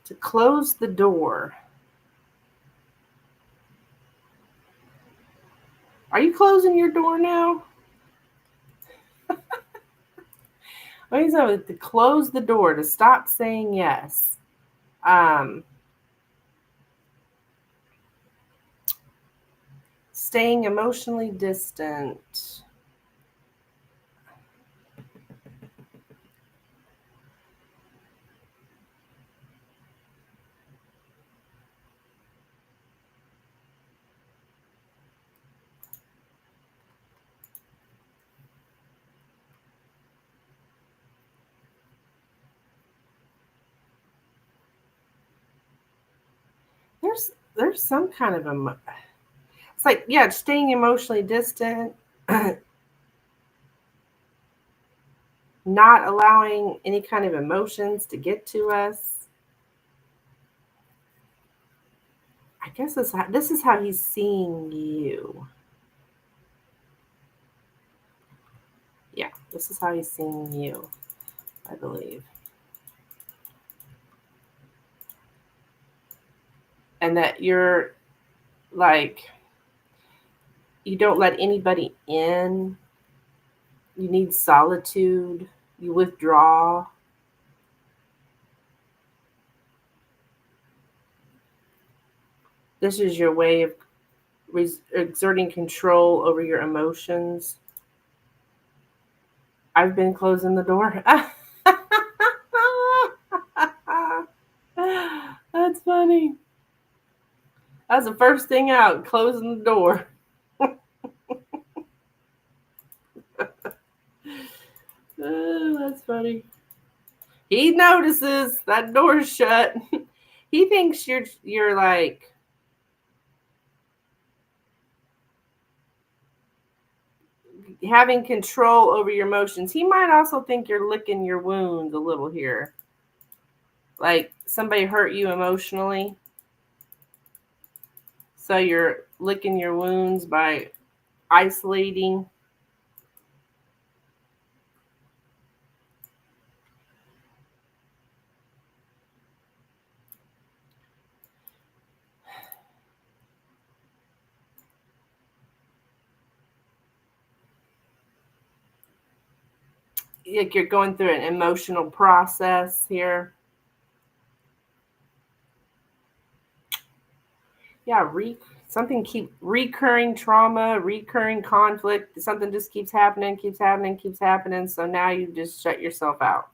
to close the door. Are you closing your door now? What is that? To close the door, to stop saying yes. Staying emotionally distant. There's some kind of it's like, yeah, staying emotionally distant, not allowing any kind of emotions to get to us. I guess this is how he's seeing you. Yeah, this is how he's seeing you, I believe. And that you're like, you don't let anybody in. You need solitude. You withdraw. This is your way of exerting control over your emotions. I've been closing the door. That's funny. That's the first thing out, closing the door. Oh, that's funny. He notices that door's shut. He thinks you're like, having control over your emotions. He might also think you're licking your wounds a little here. Like somebody hurt you emotionally. So you're licking your wounds by isolating. Like you're going through an emotional process here. Yeah, something keep recurring trauma, recurring conflict. Something just keeps happening, keeps happening, keeps happening. So now you just shut yourself out.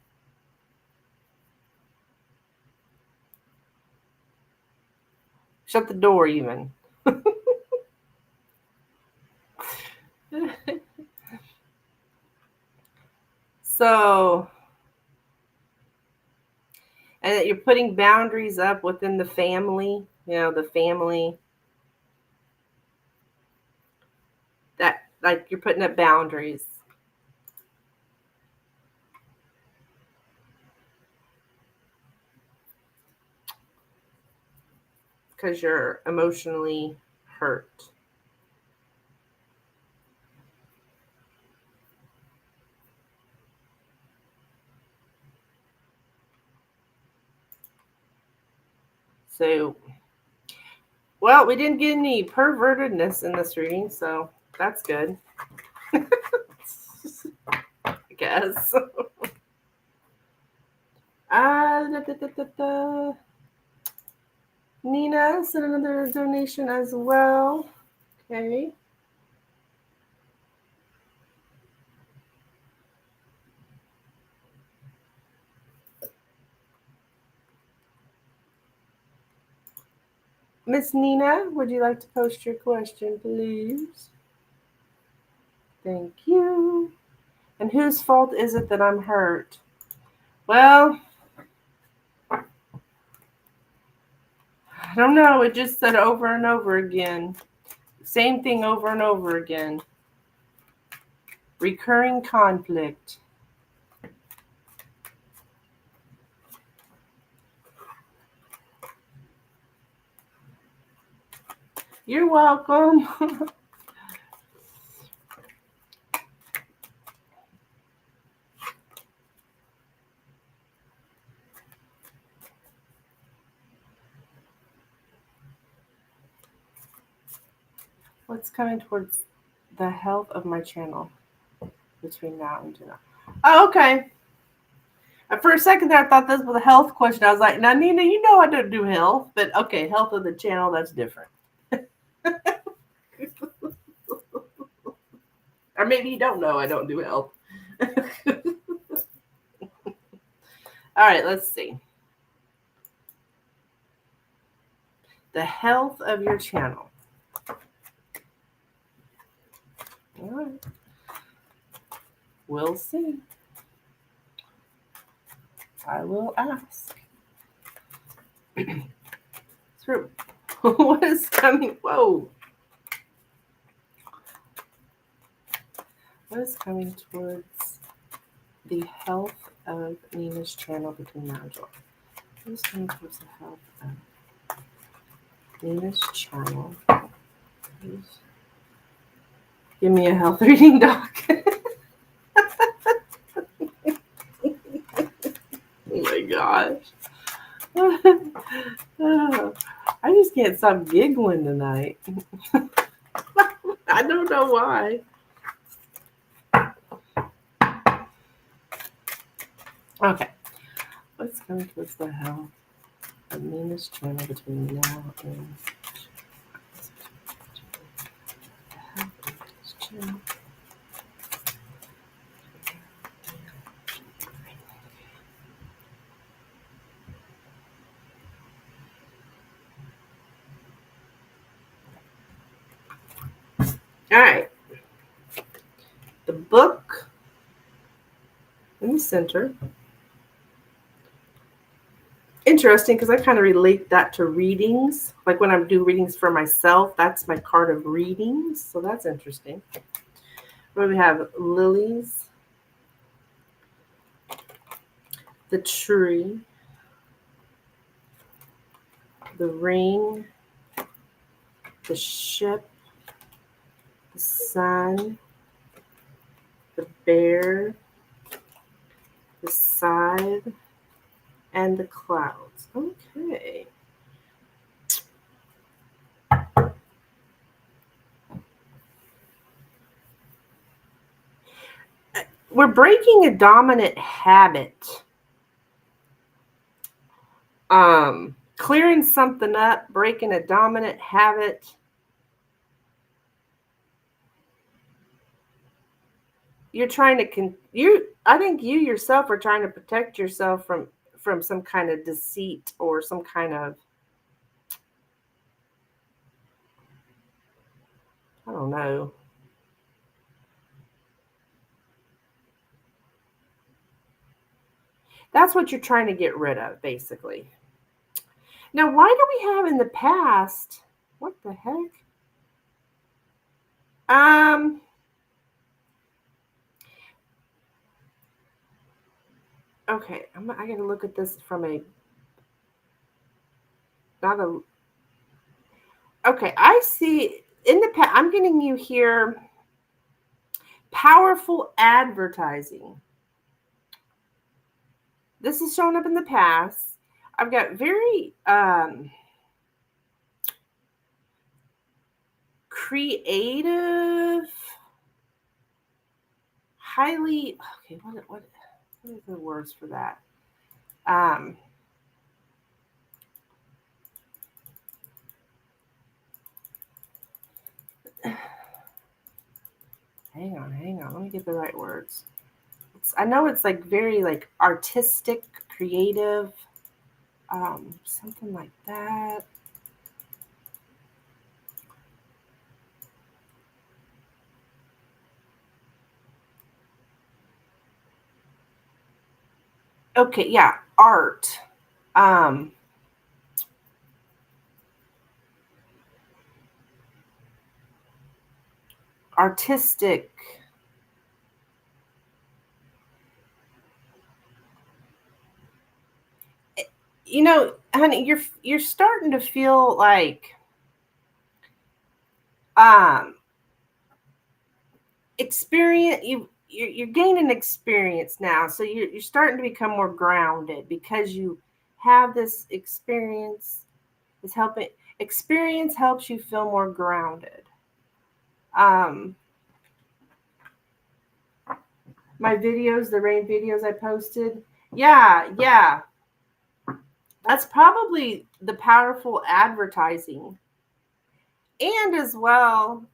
Shut the door, even. So, and that you're putting boundaries up within the family, the family that, like, you're putting up boundaries. Because you're emotionally hurt. So, well, we didn't get any pervertedness in this reading, so that's good. I guess. Nina sent another donation as well. Okay. Miss Nina, would you like to post your question, please? Thank you. And whose fault is it that I'm hurt? Well, I don't know. It just said over and over again. Same thing over and over again. Recurring conflict. You're welcome. What's coming towards the health of my channel between now and July? Oh, okay. For a second there, I thought this was a health question. I was like, now, Nina, you know I don't do health. But okay, health of the channel, that's different. Or maybe you don't know I don't do health. All right, let's see. The health of your channel. All right. We'll see. I will ask. Through. What is coming? Whoa. What is coming towards the health of Nina's channel between now and July? What is coming towards the health of Nina's channel? Please give me a health reading, doc. Oh my gosh. I just can't stop giggling tonight. I don't know why. Okay. What's coming towards the health of Nina's channel between now and the health of Nina's channel? All right. The book in the center. Interesting, because I kind of relate that to readings. Like when I do readings for myself, that's my card of readings. So that's interesting. Where we have lilies, the tree, the ring, the ship, the sun, the bear, the scythe, and the clouds. Okay. We're breaking a dominant habit. Clearing something up, breaking a dominant habit. You're trying to I think you yourself are trying to protect yourself from some kind of deceit or some kind of, I don't know. That's what you're trying to get rid of, basically. Now, why do we have in the past? What the heck? Okay, I got to look at this from a not a. Okay, I see in the past. I'm getting you here. Powerful advertising. This is showing up in the past. I've got very creative, highly, okay, what are the words for that? Hang on. Let me get the right words. I know it's like very like artistic, creative, something like that. Okay, yeah, art. Artistic. You know, honey, you're starting to feel like experience. You're gaining experience now, so you're starting to become more grounded because you have this experience. Is helping. Experience helps you feel more grounded. My videos, the rain videos I posted. Yeah. That's probably the powerful advertising. And as well,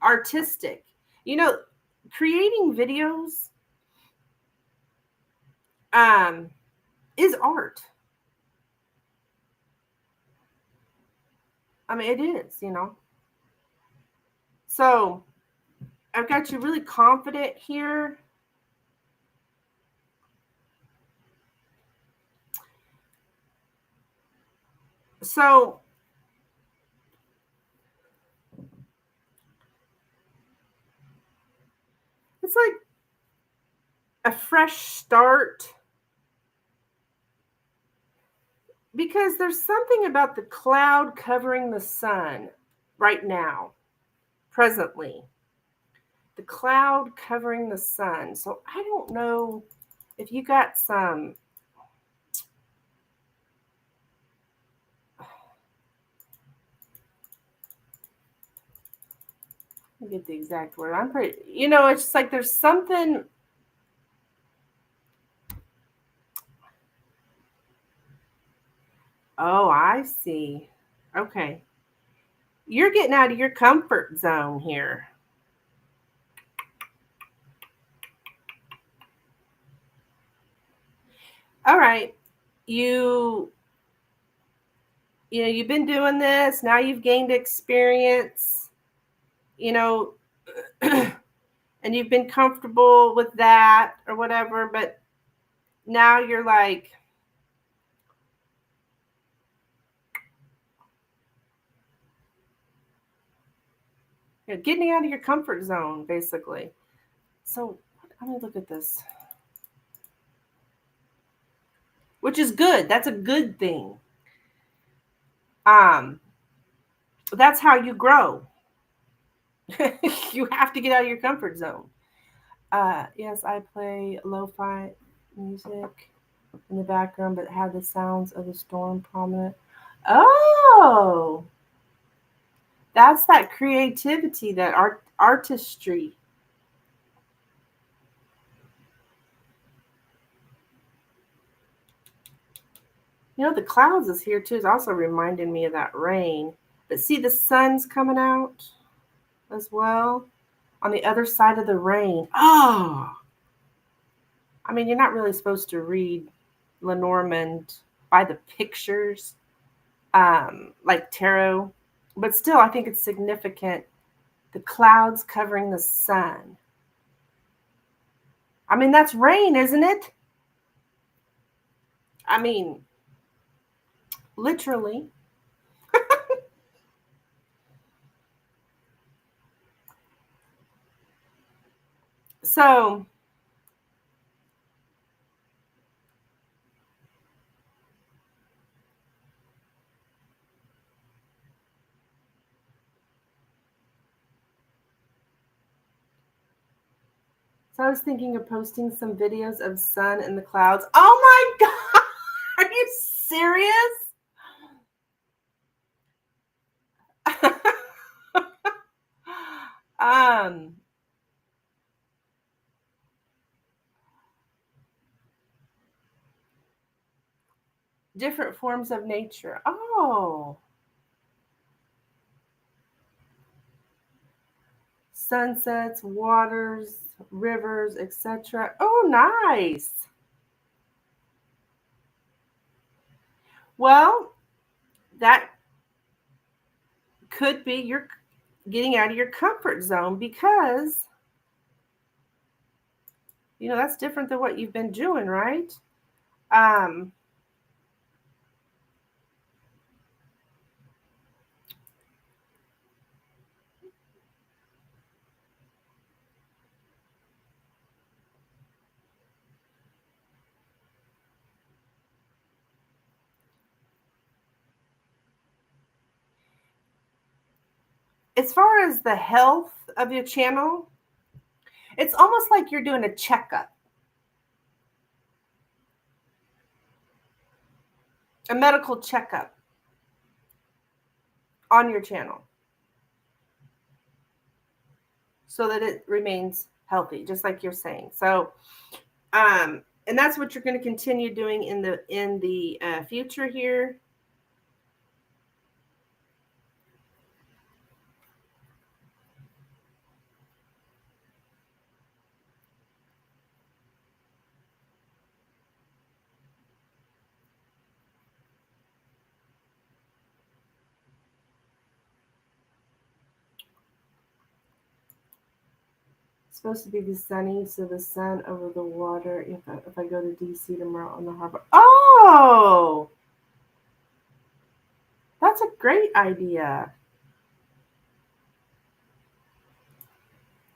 artistic. You know, creating videos is art. I mean, it is, you know. So I've got you really confident here. So it's like a fresh start because there's something about the cloud covering the sun right now, presently. The cloud covering the sun. So I don't know if you got some. Let me get the exact word. I'm pretty, you know, it's just like there's something. Oh, I see. Okay. You're getting out of your comfort zone here. All right. You know, you've been doing this. Now you've gained experience, you know, and you've been comfortable with that or whatever, but now you're like, Getting out of your comfort zone, basically. So let me look at this. Which is good. That's a good thing. That's how you grow. You have to get out of your comfort zone. Yes, I play lo-fi music in the background, but have the sounds of the storm prominent. Oh, that's that creativity, that artistry. The clouds is here too. Is also reminding me of that rain. But see, the sun's coming out as well on the other side of the rain. Oh, I mean, you're not really supposed to read Lenormand by the pictures, like tarot, but still, I think it's significant. The clouds covering the sun. I mean, that's rain, isn't it? I mean, literally. So I was thinking of posting some videos of sun and the clouds. Oh my God. Are you serious? um, Different forms of nature. Oh, sunsets, waters, rivers, etc. Oh, nice. Well, that could be you're getting out of your comfort zone, because that's different than what you've been doing, right? Um, as far as the health of your channel, it's almost like you're doing a checkup, a medical checkup on your channel, so that it remains healthy, just like you're saying. So, and that's what you're going to continue doing in the future here. It's supposed to be the sunny, so the sun over the water. If I go to DC tomorrow on the harbor. Oh, that's a great idea.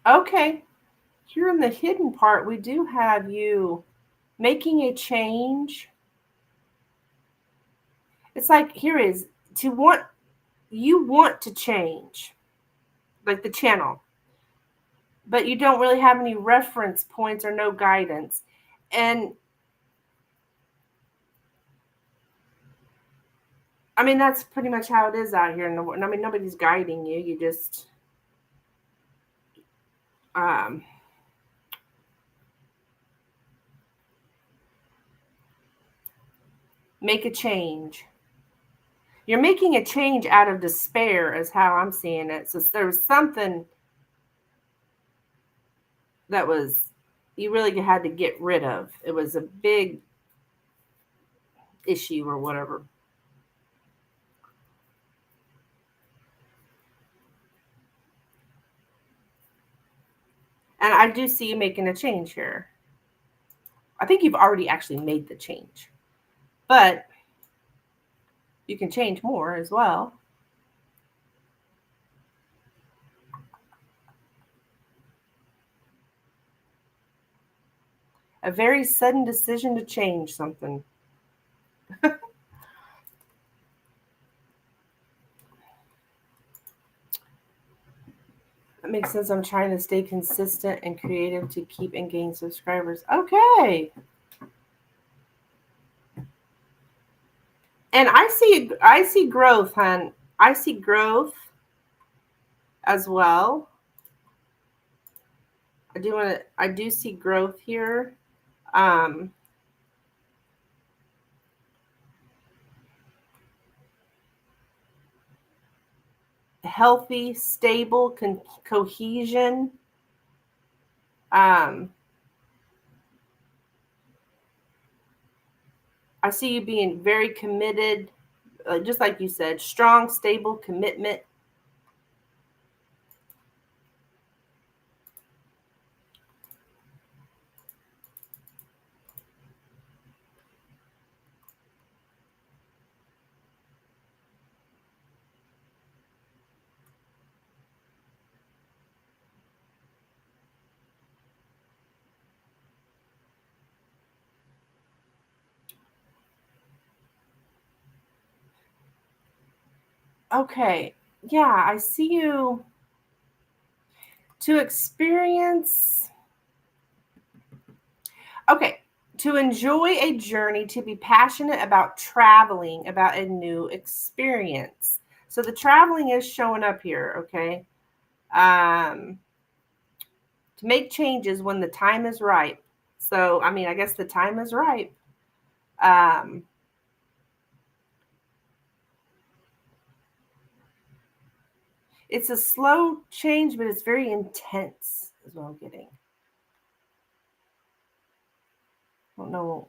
Okay, here in the hidden part, we do have you making a change. It's like, here is you want to change, like the channel, but you don't really have any reference points or no guidance. And I mean, that's pretty much how it is out here in the world. I mean, nobody's guiding you. You just um, make a change. You're making a change out of despair, is how I'm seeing it. So there was something that you really had to get rid of. It was a big issue or whatever. And I do see you making a change here. I think you've already actually made the change, but you can change more as well. A very sudden decision to change something. That makes sense. I'm trying to stay consistent and creative to keep and gain subscribers. Okay. And I see growth, hon. I see growth as well. I do see growth here. Healthy, stable, cohesion. I see you being very committed, just like you said, strong, stable commitment. Okay. Yeah, I see you to experience. Okay. To enjoy a journey, to be passionate about traveling, about a new experience. So the traveling is showing up here, okay? To make changes when the time is ripe. So, I mean, I guess the time is ripe. Um, it's a slow change, but it's very intense, is what I'm getting. I don't know.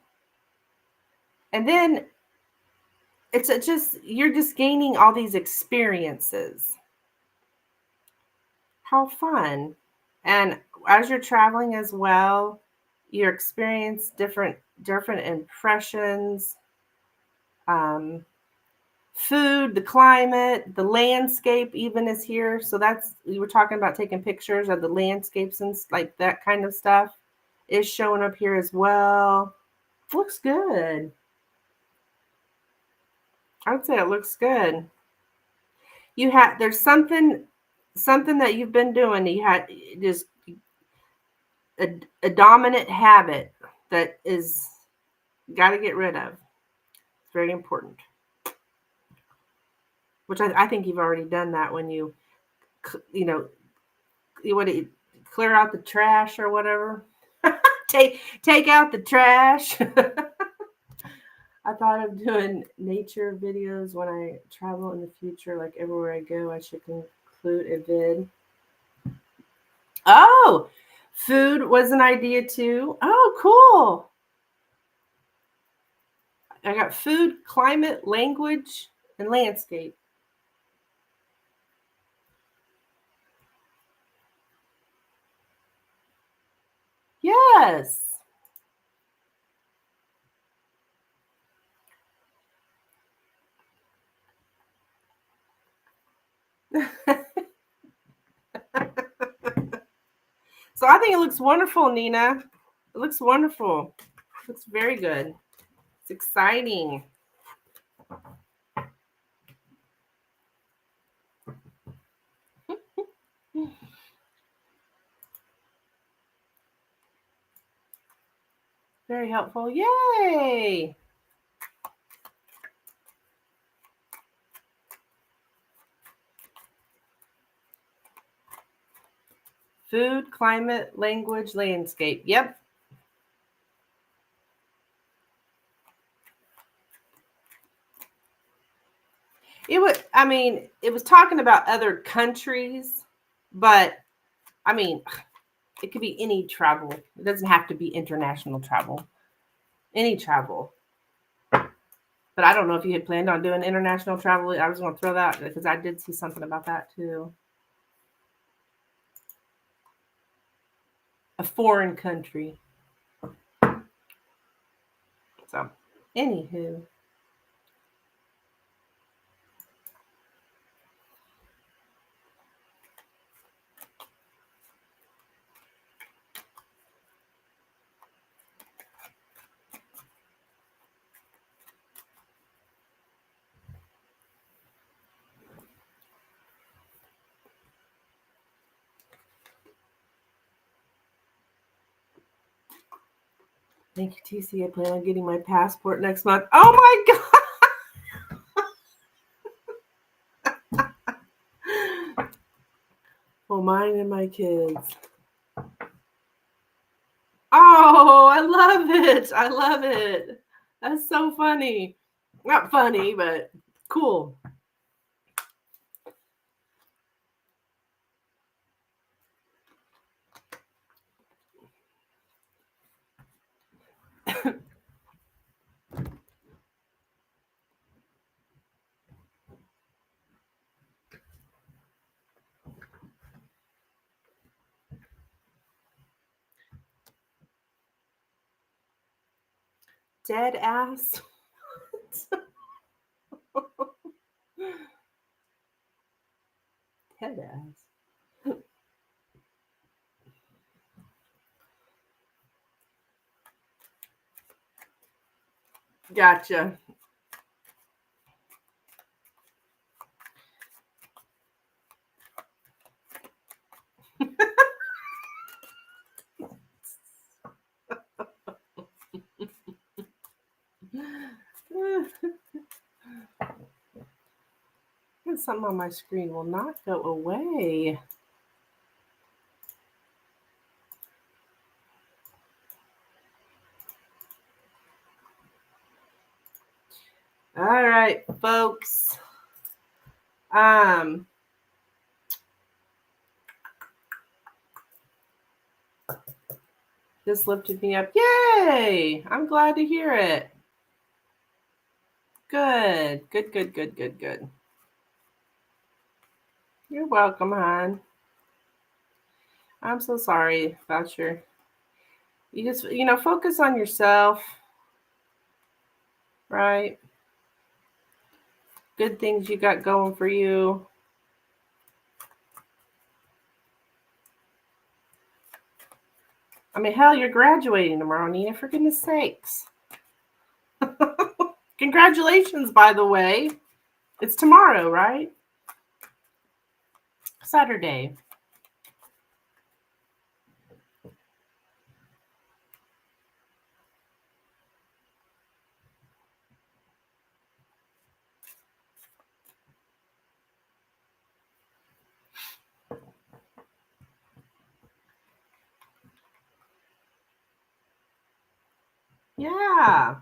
And then you're just gaining all these experiences. How fun. And as you're traveling as well, you experience different impressions, um, food, the climate, the landscape even is here. So that's, we were talking about taking pictures of the landscapes and like that kind of stuff is showing up here as well. Looks good. I would say it looks good. There's something that you've been doing. You had just a dominant habit that is got to get rid of. It's very important. Which I think you've already done that when you know, you want to clear out the trash or whatever. take out the trash. I thought of doing nature videos when I travel in the future. Like everywhere I go, I should include a vid. Oh, food was an idea too. Oh, cool. I got food, climate, language, and landscape. Yes. So I think it looks wonderful, Nina. It looks wonderful. It looks very good. It's exciting. Very helpful. Yay! Food, climate, language, landscape. Yep. It was talking about other countries, but I mean, it could be any travel. It doesn't have to be international travel. Any travel. But I don't know if you had planned on doing international travel. I was going to throw that because I did see something about that too. A foreign country. So, anywho. Thank you, TC. I plan on getting my passport next month. Oh my God! Well, mine and my kids. Oh, I love it. I love it. That's so funny. Not funny, but cool. Dead ass. Dead ass. Gotcha. Something on my screen will not go away. All right, folks. This lifted me up. Yay! I'm glad to hear it. Good. Good, good, good, good, good. You're welcome, hon. I'm so sorry about your. You just, focus on yourself, right? Good things you got going for you. I mean, hell, you're graduating tomorrow, Nina, for goodness sakes. Congratulations, by the way. It's tomorrow, right? Saturday. Yeah.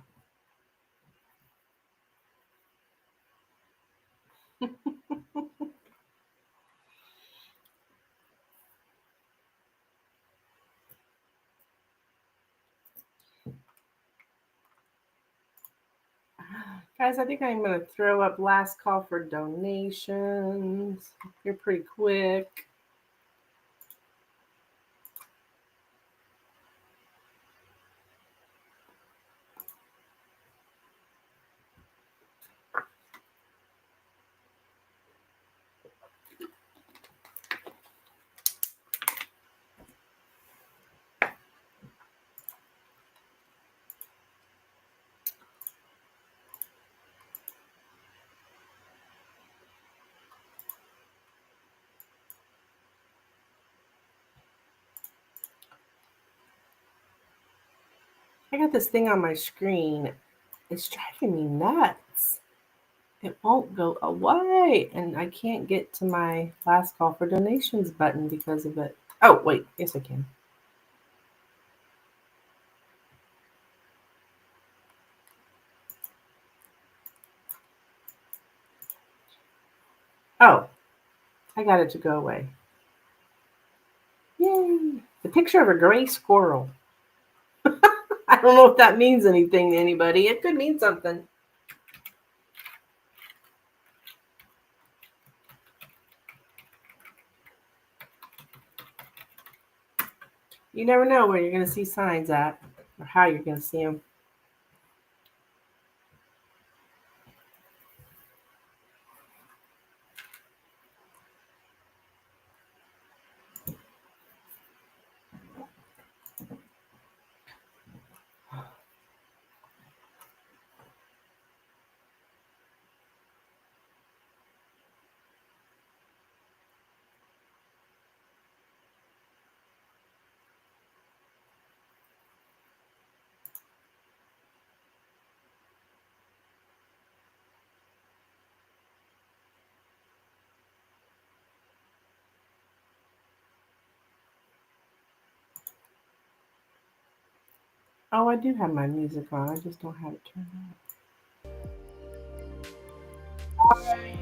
Guys, I think I'm going to throw up last call for donations. You're pretty quick. I got this thing on my screen. It's driving me nuts. It won't go away. And I can't get to my last call for donations button because of it. Oh, wait. Yes, I can. Oh, I got it to go away. Yay. The picture of a gray squirrel. I don't know if that means anything to anybody. It could mean something. You never know where you're going to see signs at or how you're going to see them. Oh, I do have my music on. I just don't have it turned on. All right.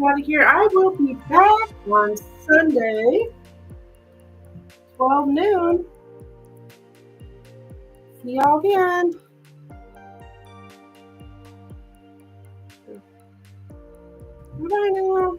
Out of here. I will be back on Sunday, 12 noon. See y'all then. Bye now.